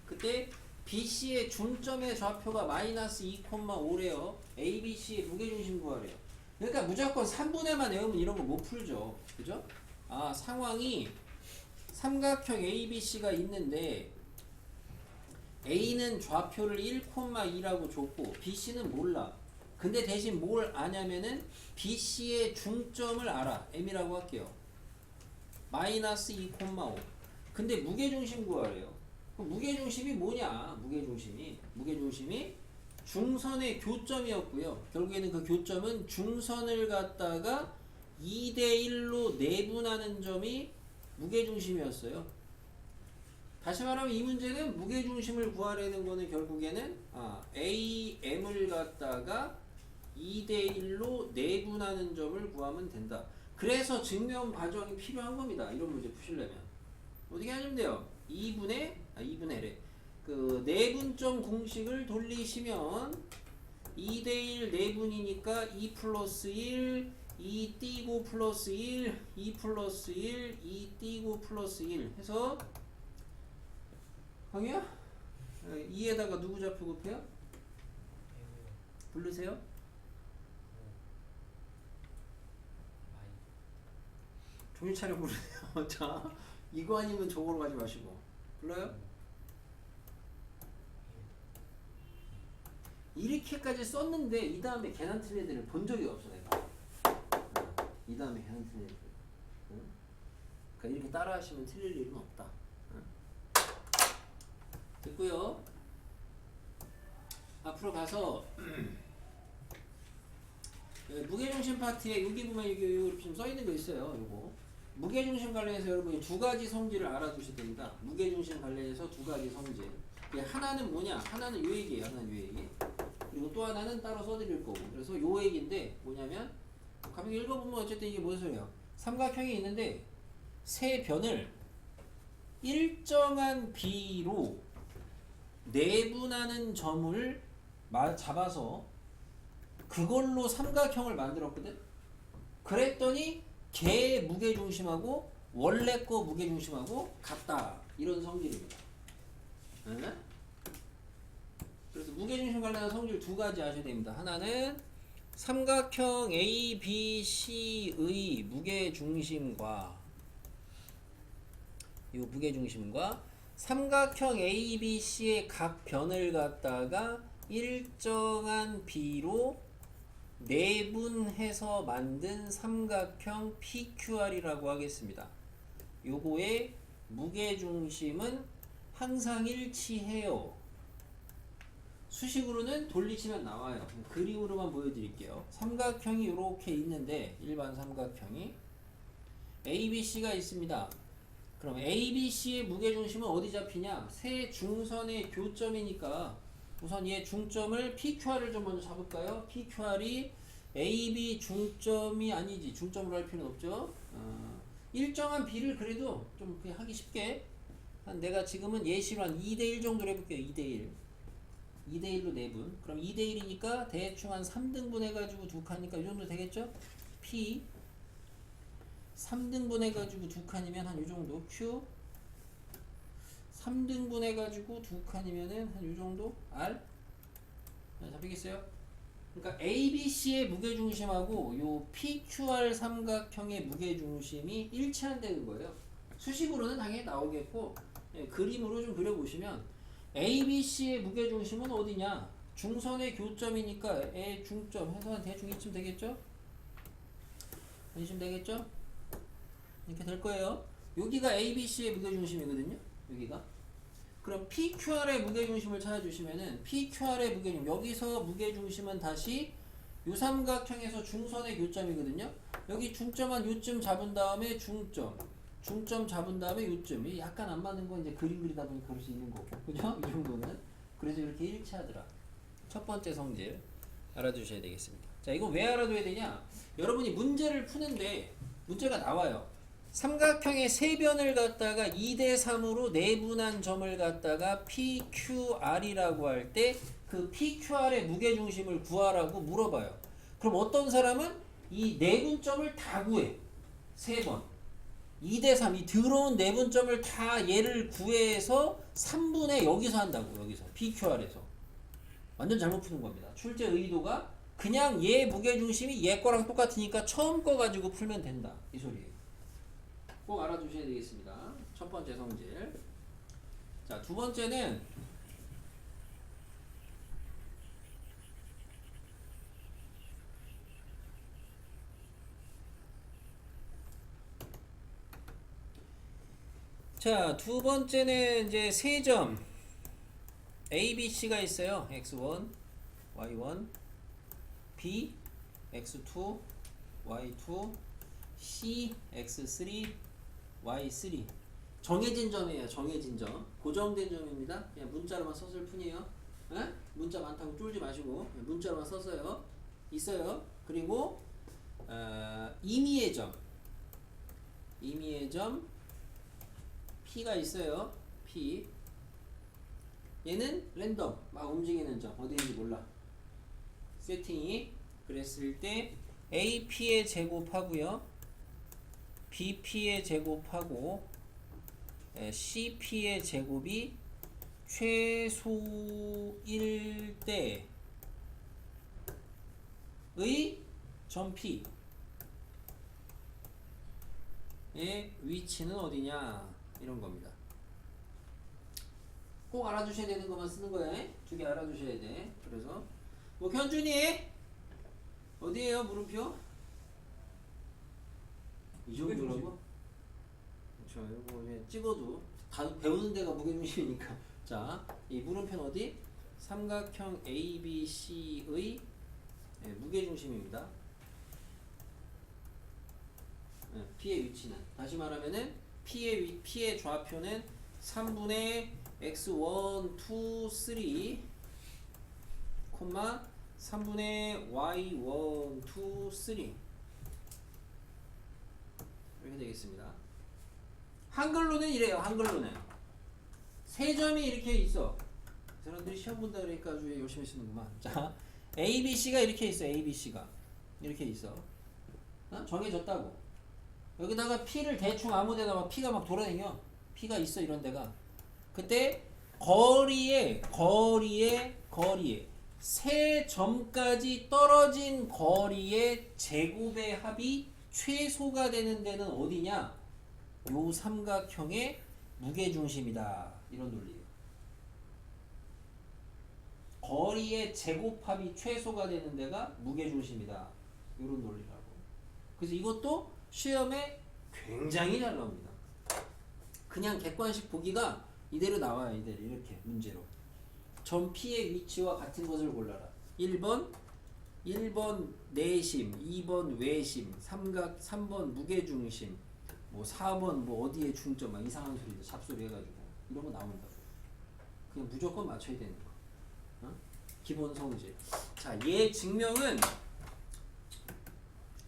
그때 B, C의 중점의 좌표가 마이너스 2,5래요. A, B, C의 무게중심 구하래요. 그러니까 무조건 3분의만 외우면 이런 거 못 풀죠. 그죠? 상황이 삼각형 A, B, C가 있는데 A는 좌표를 1,2라고 줬고 B, C는 몰라. 근데 대신 뭘 아냐면은 BC의 중점을 알아. M이라고 할게요. 마이너스 2,5. 근데 무게중심 구하래요. 그럼 무게중심이 뭐냐? 무게중심이 중선의 교점이었고요. 결국에는 그 교점은 중선을 갖다가 2대1로 내분하는 점이 무게중심이었어요. 다시 말하면 이 문제는 무게중심을 구하려는 거는 결국에는 AM을 갖다가 2대1로 내분하는 점을 구하면 된다. 그래서 증명 과정이 필요한 겁니다. 이런 문제 푸시려면. 어떻게 하시면 돼요? 2분의 그 내분점 공식을 돌리시면 2대1 내분이니까 2 플러스 1, 2 띄고 플러스 1, 2 플러스 1, 2 띄고 플러스 1 해서 강희야? 2에다가 누구 좌표 곱해요? 부르세요? 정신 차려 부르세요. 자, 이거 아니면 저거로 가지 마시고 불러요? 이렇게까지 썼는데 이 다음에 계산 틀린 애들을 본 적이 없어 내가. 이 다음에 계산 틀린 애들. 응? 그러니까 이렇게 따라하시면 틀릴 일은 없다. 응? 됐고요. 앞으로 가서 무게중심 파트에 여기 보면 여기 이렇게 좀 써 있는 거 있어요. 요거 무게중심 관련해서 여러분이 두 가지 성질을 알아두셔야 됩니다. 무게중심 관련해서 두 가지 성질. 하나는 뭐냐? 하나는 요 얘기예요. 하나는 요 얘기. 그리고 또 하나는 따로 써드릴 거고. 그래서 요 얘기인데 뭐냐면 가볍게 읽어보면 어쨌든 이게 무슨 소리야? 삼각형이 있는데 세 변을 일정한 비로 내분하는 점을 잡아서 그걸로 삼각형을 만들었거든. 그랬더니 걔 무게중심하고 원래 거 무게중심하고 같다. 이런 성질입니다. 네? 그래서 무게중심 관련한 성질 두 가지 아셔야 됩니다. 하나는 삼각형 ABC의 무게중심과 이 무게중심과 삼각형 ABC의 각 변을 갖다가 일정한 비로 내분해서 만든 삼각형 PQR이라고 하겠습니다. 요거의 무게중심은 항상 일치해요. 수식으로는 돌리시면 나와요. 그림으로만 보여드릴게요. 삼각형이 이렇게 있는데 일반 삼각형이 ABC가 있습니다. 그럼 ABC의 무게중심은 어디 잡히냐? 세 중선의 교점이니까 우선 얘 중점을 PQR을 좀 먼저 잡을까요? PQR이 AB 중점이 아니지. 중점으로 할 필요는 없죠. 일정한 비를 그래도 좀 그냥 하기 쉽게 내가 지금은 예시로 한 2대1 정도로 해볼게요. 2대1 2대1로 내분. 그럼 2대1이니까 대충 한 3등분 해가지고 두 칸이니까 이 정도 되겠죠? P 3등분 해가지고 두 칸이면 한 이 정도. Q 3등분 해가지고 두 칸이면은 한 이 정도. R 잡히겠어요? 그러니까 ABC의 무게중심하고 요 PQR 삼각형의 무게중심이 일치한다는 거예요. 수식으로는 당연히 나오겠고 그림으로 좀 그려보시면 ABC의 무게중심은 어디냐? 중선의 교점이니까 에 중점 해서 한 대충 이쯤 되겠죠? 이쯤 되겠죠? 이렇게 될 거예요. 여기가 ABC의 무게중심이거든요. 여기가. 그럼 PQR의 무게중심을 찾아주시면은 PQR의 무게중심 여기서 무게중심은 다시 요 삼각형에서 중선의 교점이거든요. 여기 중점한 요쯤 잡은 다음에 중점 잡은 다음에 요쯤. 약간 안 맞는 건 이제 그림 그리다 보니 그럴 수 있는 거고. 그죠? 이 정도는. 그래서 이렇게 일치하더라. 첫 번째 성질 알아두셔야 되겠습니다. 자, 이거 왜 알아둬야 되냐? 여러분이 문제를 푸는데 문제가 나와요. 삼각형의 세 변을 갖다가 2대3으로 내분한 점을 갖다가 PQR이라고 할 때 그 PQR의 무게중심을 구하라고 물어봐요. 그럼 어떤 사람은 이 내분점을 다 구해. 3번. 2대3 이 더러운 내분점을 다 얘를 구해서 3분의 여기서 한다고. 여기서 PQR에서 완전 잘못 푸는 겁니다. 출제 의도가 그냥 얘 무게중심이 얘 거랑 똑같으니까 처음 거 가지고 풀면 된다 이 소리예요. 꼭 알아두셔야 되겠습니다. 첫 번째 성질. 자, 두 번째는 자, 두 번째는 이제 세 점 A, B, C가 있어요. x1, y1, B, x2, y2, C, x3, y3. 정해진 점이에요. 정해진 점. 고정된 점입니다. 그냥 문자로만 썼을 뿐이에요. 에? 문자 많다고 쫄지 마시고 그냥 문자로만 썼어요. 있어요. 그리고 임의의 점. 임의의 점 P가 있어요. P. 얘는 랜덤. 막 움직이는 점. 어디인지 몰라. 세팅이 그랬을 때 AP의 제곱하고요. BP의 제곱하고 CP의 제곱이 최소일 때의 점 P의 위치는 어디냐 이런 겁니다. 꼭 알아두셔야 되는 것만 쓰는 거야. 두 개 알아두셔야 돼. 그래서 뭐 현준이 어디에요 물음표? 이 정도라고? 그렇죠. 이거 그냥 찍어도 다 배우는 데가 무게중심이니까. 자, 이 물음표는 어디? 삼각형 ABC의 무게중심입니다. P의 위치는 다시 말하면은 P의 좌표는 3분의 x1, 2, 3, 3분의 y1, 2, 3 이렇게 되겠습니다. 한글로는 이래요. 한글로는 세 점이 이렇게 있어. 사람들이 시험 본다 그러니까 아주 열심히 쓰는구만. 자, ABC가 이렇게 있어. ABC가 이렇게 있어. 정해졌다고. 여기다가 P를 대충 아무데나 막 P가 막 돌아다녀. P가 있어 이런 데가. 그때 거리에 세 점까지 떨어진 거리의 제곱의 합이 최소가 되는 데는 어디냐? 요 삼각형의 무게중심이다. 이런 논리예요. 거리의 제곱합이 최소가 되는 데가 무게중심이다. 이런 논리라고. 그래서 이것도 시험에 굉장히 잘 나옵니다. 그냥 객관식 보기가 이대로 나와요. 이대로 이렇게 문제로. 점 P의 위치와 같은 것을 골라라. 1번 내심, 2번 외심, 3번 무게중심, 뭐 4번 뭐 어디에 중점, 막 이상한 소리, 잡소리 해가지고 이런 거 나온다고. 그냥 무조건 맞춰야 되는 거. 기본 성질. 자, 얘 증명은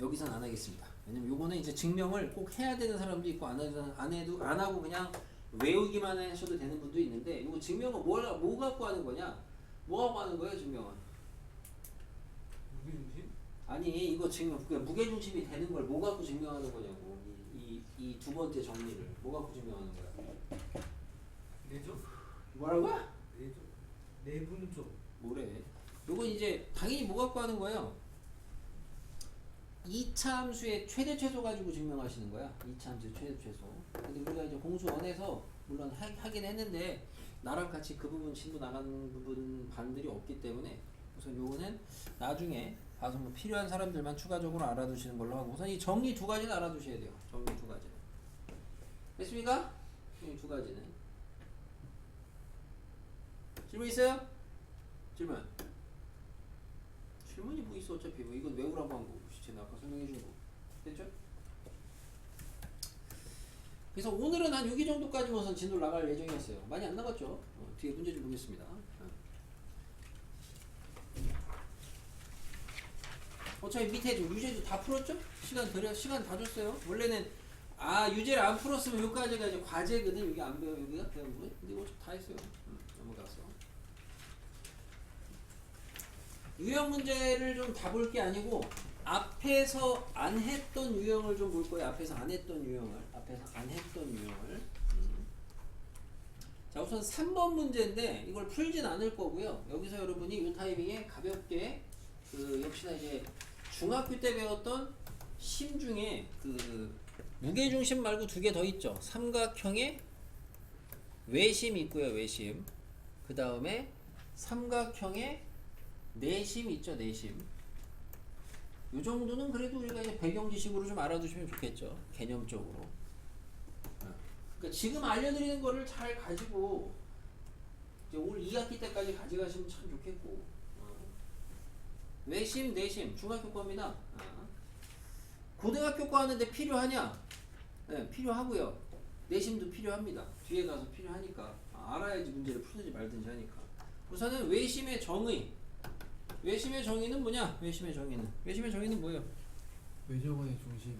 여기선 안 하겠습니다. 왜냐면 요거는 이제 증명을 꼭 해야 되는 사람도 있고 안 하고 그냥 외우기만 하셔도 되는 분도 있는데, 이거 증명은 뭐 갖고 하는 거냐? 뭐 갖고 하는 거예요, 증명은? 무게중심? 아니, 이거 증명, 그러니까 무게중심이 되는 걸 뭐 갖고 증명하는 거냐고. 이 두 번째 정리를 뭐 갖고 증명하는 거야? 내죠? 뭐라고요? 내죠. 내분조. 뭐래? 요건 이제 당연히 뭐 갖고 하는 거예요? 2차 함수의 최대 최소 가지고 증명하시는 거야. 2차 함수의 최대 최소. 근데 우리가 이제 공수1에서 물론 하긴 했는데 나랑 같이 그 부분 진도 나가는 부분 반들이 없기 때문에 우선 요거는 나중에 봐서 뭐 필요한 사람들만 추가적으로 알아두시는 걸로 하고, 우선 이 정리 두 가지는 알아두셔야 돼요. 정리 두 가지는. 됐습니까? 정리 두 가지는. 질문 있어요? 질문. 질문이 뭐 있어 어차피. 뭐 이건 외우라고 한 거고 제가 아까 설명해 준 거. 됐죠? 그래서 오늘은 한 6위 정도까지 우선 진도를 나갈 예정이었어요. 많이 안 나갔죠? 뒤에 문제 좀 보겠습니다. 어차피 밑에 좀 유제도 다 풀었죠? 시간 다 줬어요. 원래는 유제를 안 풀었으면 여기까지가 이제 과제거든. 여기 안 배워. 여기가 배운 거. 근데 이거 다 했어요. 넘어가서. 유형 문제를 좀 다 볼 게 아니고 앞에서 안 했던 유형을 좀 볼 거예요. 앞에서 안 했던 유형을. 자, 우선 3번 문제인데 이걸 풀진 않을 거고요. 여기서 여러분이 이 타이밍에 가볍게 역시나 이제 중학교 때 배웠던 심 중에 무게중심 말고 두 개 더 있죠. 삼각형의 외심이 있고요. 외심. 그 다음에 삼각형의 내심 있죠. 내심. 요 정도는 그래도 우리가 이제 배경 지식으로 좀 알아두시면 좋겠죠. 개념적으로. 그러니까 그러니까 지금 알려드리는 거를 잘 가지고 이제 올 2학기 때까지 가져가시면 참 좋겠고. 외심, 내심, 중학교 겁니다. 고등학교 거 하는데 필요하냐? 네, 필요하고요. 내심도 필요합니다. 뒤에 가서 필요하니까 알아야지 문제를 풀든지 말든지 하니까. 우선은 외심의 정의. 외심의 정의는 뭐냐? 외심의 정의는 뭐예요? 외접원의 중심.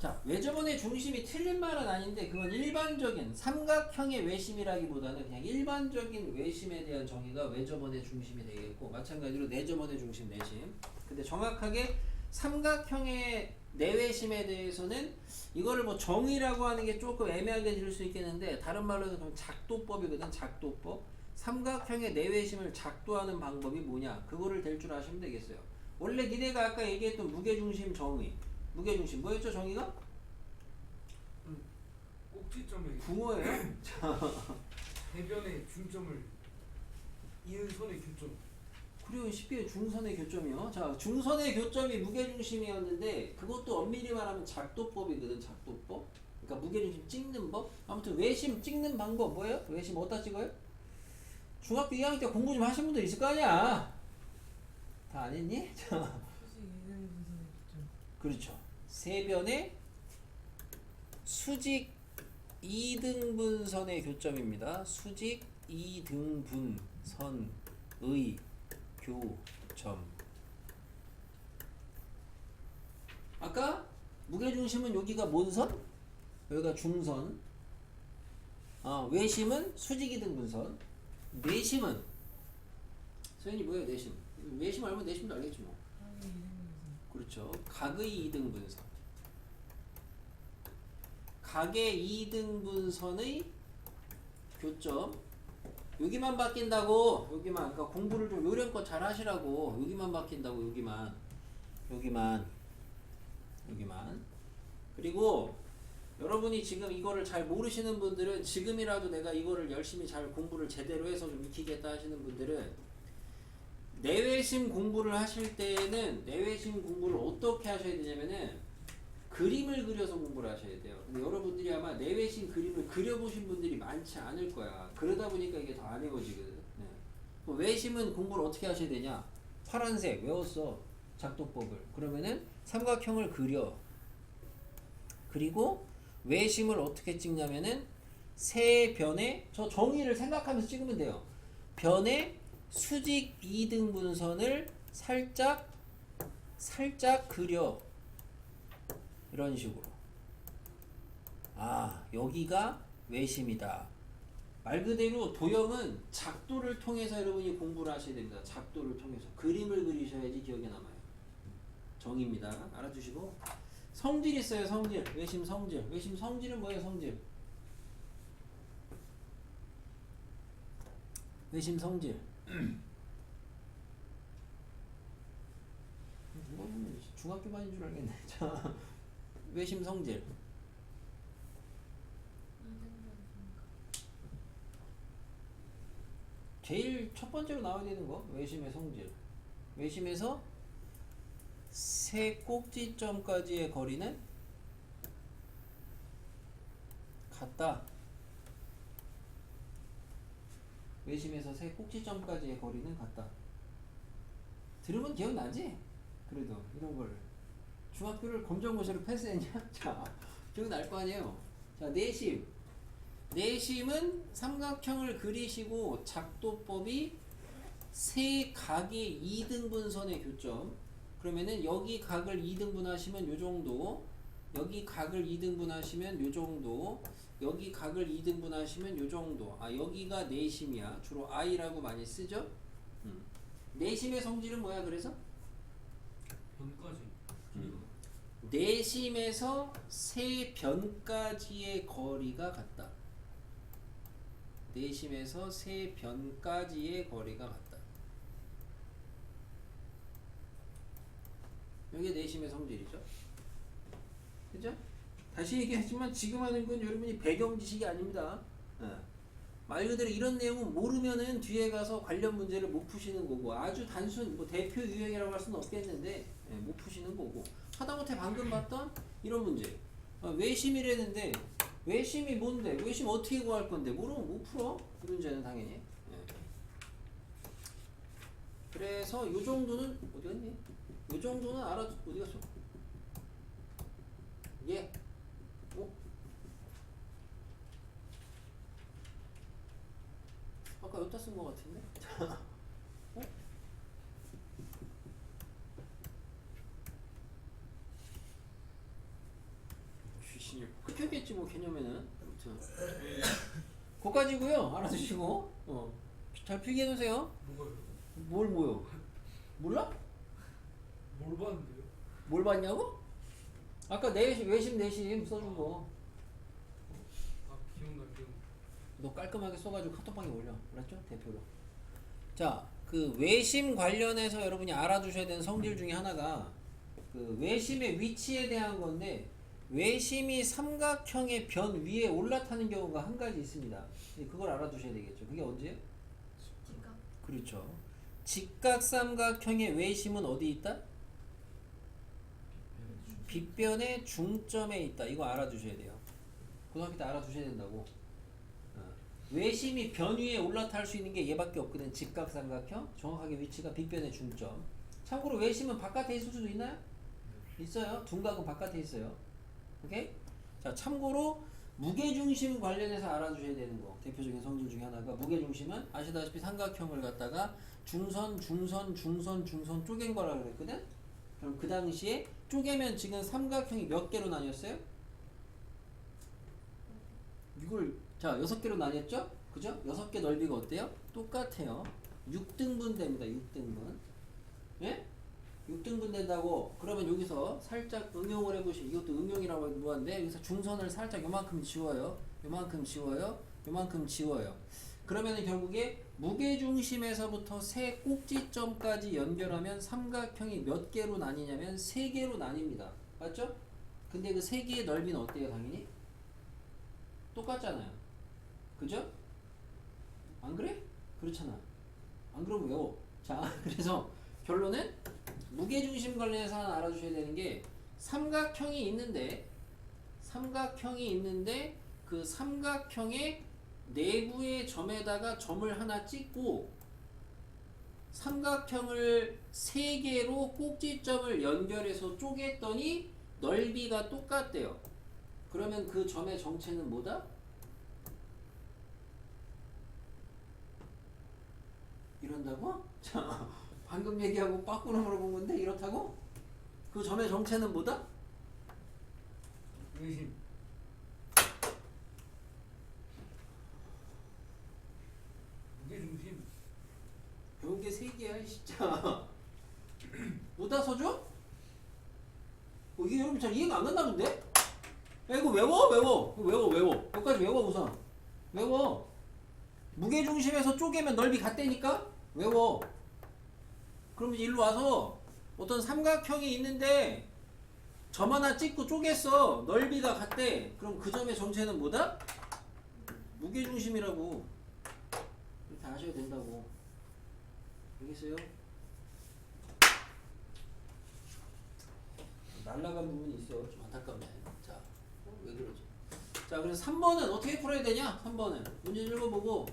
자, 외접원의 중심이 틀린 말은 아닌데 그건 일반적인 삼각형의 외심이라기보다는 그냥 일반적인 외심에 대한 정의가 외접원의 중심이 되겠고, 마찬가지로 내접원의 중심, 내심. 근데 정확하게 삼각형의 내외심에 대해서는 이거를 뭐 정의라고 하는 게 조금 애매하게 들릴 수 있겠는데, 다른 말로는 그럼 작도법이거든. 작도법. 삼각형의 내외심을 작도하는 방법이 뭐냐, 그거를 될 줄 아시면 되겠어요. 원래 니네가 아까 얘기했던 무게중심 정의, 무게중심 뭐였죠? 정의가? 꼭지점에 붕어예요? 대변의 중점을 이은선의 교점. 그리고 쉽게 중선의 교점이요. 자, 중선의 교점이 무게중심이었는데 그것도 엄밀히 말하면 작도법이거든. 작도법. 그러니까 무게중심 찍는 법. 아무튼 외심 찍는 방법 뭐예요? 외심 어디다 찍어요? 중학교 2학년 때 공부 좀 하신 분들 있을 거 아니야. 다 안 했니? 자, 그렇죠. 세변의 수직 2등분선의 교점입니다. 수직 2등분선의 교점. 아까 무게중심은 여기가 뭔 선? 여기가 중선. 외심은 수직 2등분선. 내심은 소연이 뭐예요? 내심. 외심 알면 내심도 알겠지 뭐. 그렇죠. 각의 2등분선. 각의 2등분선의 교점. 여기만 바뀐다고. 여기만. 그러니까 공부를 좀 요령껏 잘 하시라고. 여기만 바뀐다고. 여기만. 그리고 여러분이 지금 이거를 잘 모르시는 분들은, 지금이라도 내가 이거를 열심히 잘 공부를 제대로 해서 좀 익히겠다 하시는 분들은, 내외심 공부를 하실 때는 내외심 공부를 어떻게 하셔야 되냐면은 그림을 그려서 공부를 하셔야 돼요. 근데 여러분들이 아마 내외심 그림을 그려보신 분들이 많지 않을 거야. 그러다 보니까 이게 더 안 외워지거든. 네. 외심은 공부를 어떻게 하셔야 되냐? 파란색 외웠어. 작도법을. 그러면은 삼각형을 그려. 그리고 외심을 어떻게 찍냐면은 세 변의, 저 정의를 생각하면서 찍으면 돼요. 변의 수직 2등분선을 살짝 그려. 이런 식으로. 여기가 외심이다. 말 그대로 도형은 작도를 통해서 여러분이 공부를 하셔야 됩니다. 작도를 통해서. 그림을 그리셔야지 기억에 남아요. 정의입니다. 알아두시고. 성질 있어요. 성질. 외심 성질. 외심 성질은 뭐예요? 성질. 외심 성질. 누가 보면 중학교 반인 줄 알겠네. 자, 외심 성질. 제일 첫 번째로 나와야 되는 거 외심의 성질. 외심에서 세 꼭지점까지의 거리는 같다. 외심에서 세 꼭지점까지의 거리는 같다. 들으면 기억나지? 그래도 이런 걸 중학교를 검정고시로 패스했냐? 자, 기억날 거 아니에요. 자, 내심. 내심은 삼각형을 그리시고 작도법이 세 각의 2등분선의 교점. 그러면은 여기 각을 2등분 하시면 요 정도, 여기 각을 2등분 하시면 요 정도, 여기 각을 2등분 하시면 요 정도. 여기가 내심이야. 주로 I라고 많이 쓰죠? 내심의 성질은 뭐야? 그래서 변까지. 내심에서 세 변까지의 거리가 같다. 내심에서 세 변까지의 거리가 같다. 이게 내심의 성질이죠. 그죠? 다시 얘기하지만 지금 하는 건 여러분이 배경 지식이 아닙니다. 말 그대로 이런 내용은 모르면은 뒤에 가서 관련 문제를 못 푸시는 거고, 아주 단순 뭐 대표 유형이라고 할 수는 없겠는데 못 푸시는 거고, 하다못해 방금 봤던 이런 문제, 외심이라는데 외심이 뭔데? 외심 어떻게 구할 건데? 모르면 못 풀어. 이 문제는 당연히. 예. 그래서 요 정도는 어디 갔니? 요 정도는 알아. 어디 갔어? 예. 어? 아까 여기다 쓴 거 같은데? 어? 귀신이 그렇겠지 뭐 개념에는. 아무튼 그거까지고요. 알아두시고 잘 필기 해놓으세요. 뭐가요? 뭘 뭐요? 몰라? 뭘 봤는데요? 뭘 봤냐고? 아까 외심 내심 써준 거. 아 기억나. 너 깔끔하게 써가지고 카톡방에 올려. 알았죠? 대표로. 자, 그 외심 관련해서 여러분이 알아두셔야 되는 성질 중에 하나가 그 외심의 위치에 대한 건데 외심이 삼각형의 변 위에 올라타는 경우가 한 가지 있습니다. 그걸 알아두셔야 되겠죠. 그게 언제요? 직각. 그렇죠. 직각삼각형의 외심은 어디 있다? 빗변의 중점에 있다. 이거 알아두셔야 돼요. 고등학교 때 알아두셔야 된다고. 외심이 변 위에 올라탈 수 있는 게 얘밖에 없거든. 직각삼각형. 정확하게 위치가 빗변의 중점. 참고로 외심은 바깥에 있을 수도 있나요? 있어요. 둔각은 바깥에 있어요. 오케이? 자, 참고로 무게중심 관련해서 알아두셔야 되는 거. 대표적인 성질 중에 하나가 무게중심은 아시다시피 삼각형을 갖다가 중선 쪼갠 거라고 그랬거든? 그럼 그 당시에 쪼개면 지금 삼각형이 몇 개로 나뉘었어요? 이걸 자 6개로 나뉘었죠? 그죠? 6개 넓이가 어때요? 똑같아요. 6등분 됩니다. 6등분. 예? 6등분 된다고 그러면 여기서 살짝 응용을 해보시면 이것도 응용이라고 해도 뭐한데 여기서 중선을 살짝 요만큼 지워요. 요만큼 지워요. 요만큼 지워요. 그러면 결국에 무게중심에서부터 세 꼭지점까지 연결하면 삼각형이 몇 개로 나뉘냐면 3개로 나뉩니다. 맞죠? 근데 그 3개의 넓이는 어때요? 당연히? 똑같잖아요. 그죠? 안 그래? 그렇잖아. 안 그러면 외워. 자, 그래서 결론은 무게중심 관련해서 하나 알아주셔야 되는 게 삼각형이 있는데 그 삼각형의 내부의 점에다가 점을 하나 찍고 삼각형을 3개로 꼭지점을 연결해서 쪼갰더니 넓이가 똑같대요. 그러면 그 점의 정체는 뭐다? 이런다고? 자, 방금 얘기하고 빠꾸로 물어본 건데 이렇다고? 그 점의 정체는 뭐다? 외심. 무게중심. 배운 게 3개야 진짜. 뭐다 써줘? 이게 여러분 잘 이해가 안 간다 본데? 야 이거 외워. 여기까지 외워 우선. 외워. 무게중심에서 쪼개면 넓이 같다니까? 외워. 그러면 일로 와서 어떤 삼각형이 있는데 점 하나 찍고 쪼갰어. 넓이가 같대. 그럼 그 점의 정체는 뭐다? 무게중심이라고. 이렇게 아셔야 된다고. 알겠어요? 날라간 부분이 있어. 좀 안타깝네. 자, 왜 그러지? 자, 그래서 3번은 어떻게 풀어야 되냐? 3번은 문제 읽어보고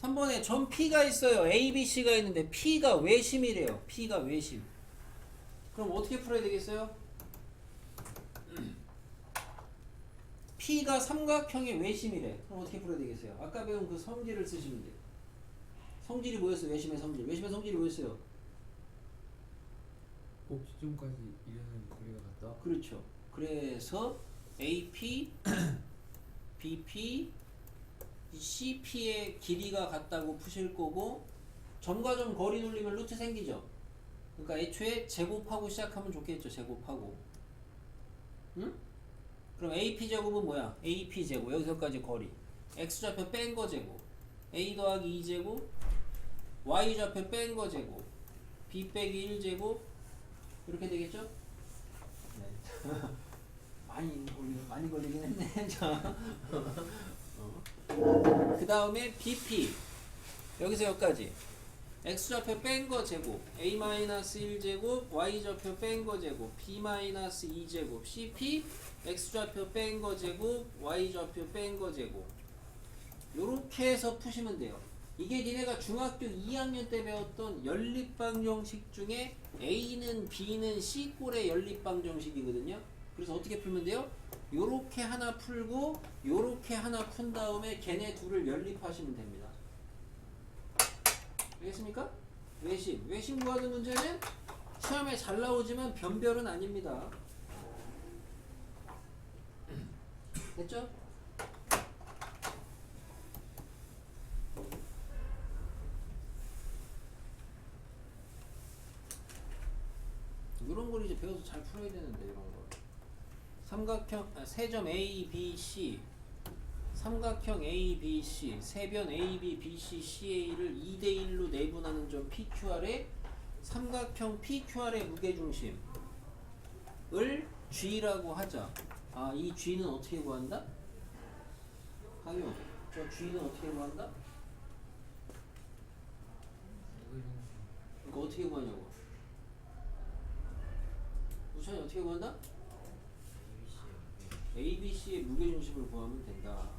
3번에 점 P가 있어요. A, B, C가 있는데 P가 외심이래요. P가 외심. 그럼 어떻게 풀어야 되겠어요? P가 삼각형의 외심이래. 그럼 어떻게 풀어야 되겠어요? 아까 배운 그 성질을 쓰시면 돼요. 성질이 뭐였어요? 외심의 성질. 외심의 성질이 뭐였어요? 꼭지점까지 이르는 거리가 같다. 그렇죠. 그래서 AP, BP, CP의 길이가 같다고 푸실 거고 점과 점 거리 돌리면 루트 생기죠. 그러니까 애초에 제곱하고 시작하면 좋겠죠. 제곱하고. 응? 그럼 AP 제곱은 뭐야? AP 제곱. 여기서까지 거리. X좌표 뺀 거 제곱. A 더하기 2 제곱. Y좌표 뺀 거 제곱. B 빼기 1 제곱. 이렇게 되겠죠? 네. 많이 걸리긴 했네. 자. 그 다음에 BP. 여기서 여기까지. X좌표 뺀 거 제곱. A-1 제곱. Y좌표 뺀 거 제곱. B-2 제곱. CP x좌표 뺀 거 제곱 y좌표 뺀 거 제곱 요렇게 해서 푸시면 돼요. 이게 니네가 중학교 2학년 때 배웠던 연립방정식 중에 A는 B는 C꼴의 연립방정식이거든요. 그래서 어떻게 풀면 돼요? 요렇게 하나 풀고 요렇게 하나 푼 다음에 걔네 둘을 연립하시면 됩니다. 알겠습니까? 외심 구하는 문제는 시험에 잘 나오지만 변별은 아닙니다. 됐죠? 이런 걸 이제 배워서 잘 풀어야 되는데 이런 거. 삼각형 세점 A, B, C 삼각형 A, B, C 세변 A, B, B, C, CA를 2대1로 내분하는 점 PQR에 삼각형 PQR의 무게중심을 G라고 하자. 아, 이 G는 어떻게 구한다? 강용, 저 G는 어떻게 구한다? 그러니까 어떻게 구하냐고. 우찬이 어떻게 구한다? ABC의 무게중심을 구하면 된다.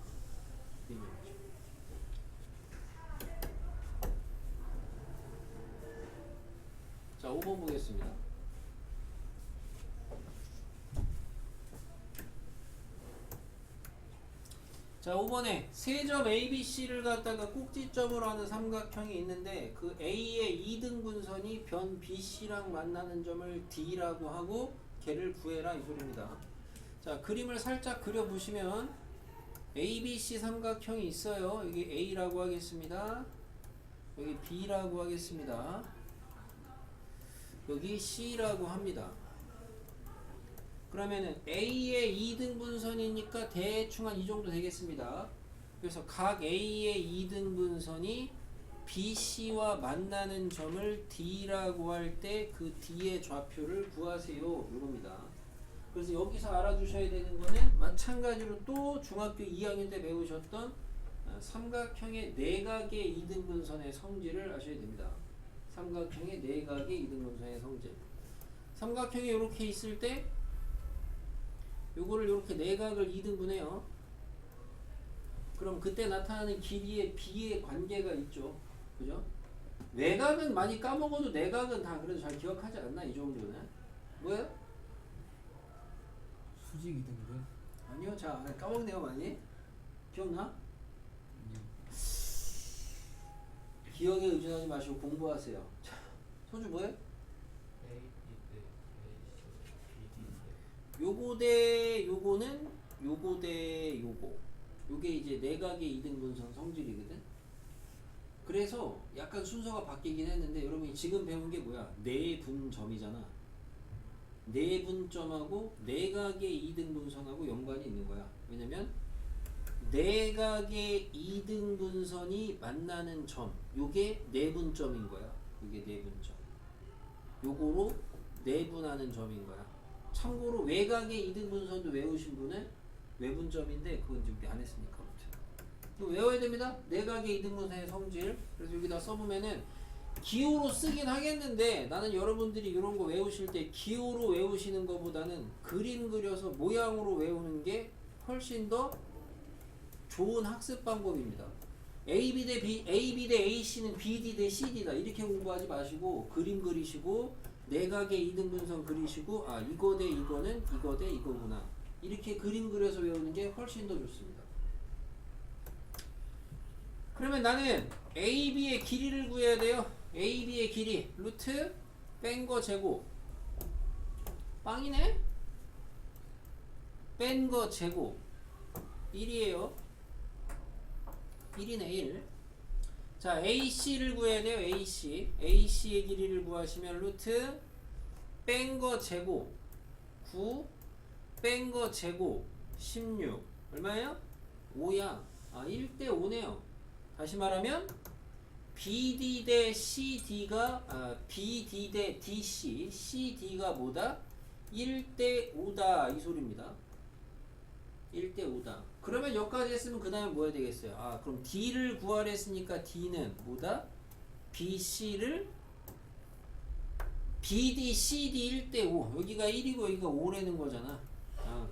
자, 5번 보겠습니다. 자, 5번에 세점 ABC를 갖다가 꼭지점으로 하는 삼각형이 있는데 그 A의 2등분선이 변 BC랑 만나는 점을 D라고 하고 걔를 구해라 이 소리입니다. 자, 그림을 살짝 그려보시면 ABC 삼각형이 있어요. 여기 A라고 하겠습니다. 여기 B라고 하겠습니다. 여기 C라고 합니다. 그러면은 A의 2등분선이니까 대충 한 이 정도 되겠습니다. 그래서 각 A의 2등분선이 BC와 만나는 점을 D라고 할 때 그 D의 좌표를 구하세요. 이겁니다. 그래서 여기서 알아두셔야 되는 거는 마찬가지로 또 중학교 2학년 때 배우셨던 삼각형의 내각의 2등분선의 성질을 아셔야 됩니다. 삼각형의 내각의 2등분선의 성질. 삼각형이 이렇게 있을 때 요거를 이렇게 내각을 2등분해요. 그럼 그때 나타나는 길이의 B의 관계가 있죠. 그죠? 외각은 많이 까먹어도 내각은 다 그래도 잘 기억하지 않나? 이 정도는. 뭐예요? 수직 이등분? 아니요. 자, 까먹네요 많이. 기억나? 기억에 의존하지 마시고 공부하세요. 자, 소주 뭐예요? 요거 대 요거는 요거 대 요거. 요게 이제 내각의 2등분선 성질이거든. 그래서 약간 순서가 바뀌긴 했는데 여러분이 지금 배운 게 뭐야? 내분점이잖아. 내분점하고 내각의 2등분선하고 연관이 있는 거야. 왜냐면 내각의 2등분선이 만나는 점, 요게 내분점인 거야. 요게 내분점. 요거로 내분하는 점인 거야. 참고로 외곽의 2등분선도 외우신 분은 외분점인데 그건 이제 우리 안 했으니까 이거 외워야 됩니다. 내각의 2등분선의 성질. 그래서 여기다 써보면은 기호로 쓰긴 하겠는데 나는 여러분들이 이런 거 외우실 때 기호로 외우시는 것보다는 그림 그려서 모양으로 외우는 게 훨씬 더 좋은 학습 방법입니다. AB 대 AC는 BD 대 CD다 이렇게 공부하지 마시고 그림 그리시고 내각의 2등분선 그리시고 아 이거 대 이거는 이거 대 이거구나 이렇게 그림 그려서 외우는 게 훨씬 더 좋습니다. 그러면 나는 AB의 길이를 구해야 돼요. AB의 길이 루트 뺀 거 제곱 빵이네? 뺀 거 제곱 1이에요. 1이네 1. 자, AC를 구해야 돼요. AC의 길이를 구하시면 루트 뺀 거 제곱 9 뺀 거 제곱 16 얼마예요? 5야. 아, 1대 5네요. 다시 말하면 BD 대 CD가 BD 대 DC CD가 뭐다? 1대 5다 이 소리입니다. 1대 5다. 그러면 여기까지 했으면 그 다음에 뭐 해야 되겠어요? 아, 그럼 D를 구하려 했으니까 D는 뭐다? BC를 BD, CD 1대 5. 여기가 1이고 여기가 5라는 거잖아.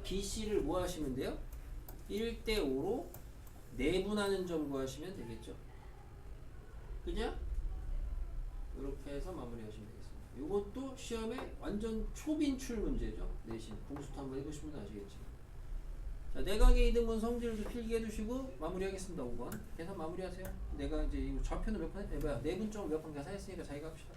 BC를 뭐 하시면 돼요? 1대5로 내분하는 점 구하시면 되겠죠. 그죠? 이렇게 해서 마무리하시면 되겠습니다. 이것도 시험에 완전 초빈출 문제죠. 내신 공수도 한번 해보시면 아시겠지만. 자, 내각의 이등분 성질도 필기해 두시고 마무리하겠습니다. 5번 계산 마무리하세요. 내가 이제 이 좌표는 몇 번 해봐요. 내분점 몇 번 계산했으니까 자기가 합시다.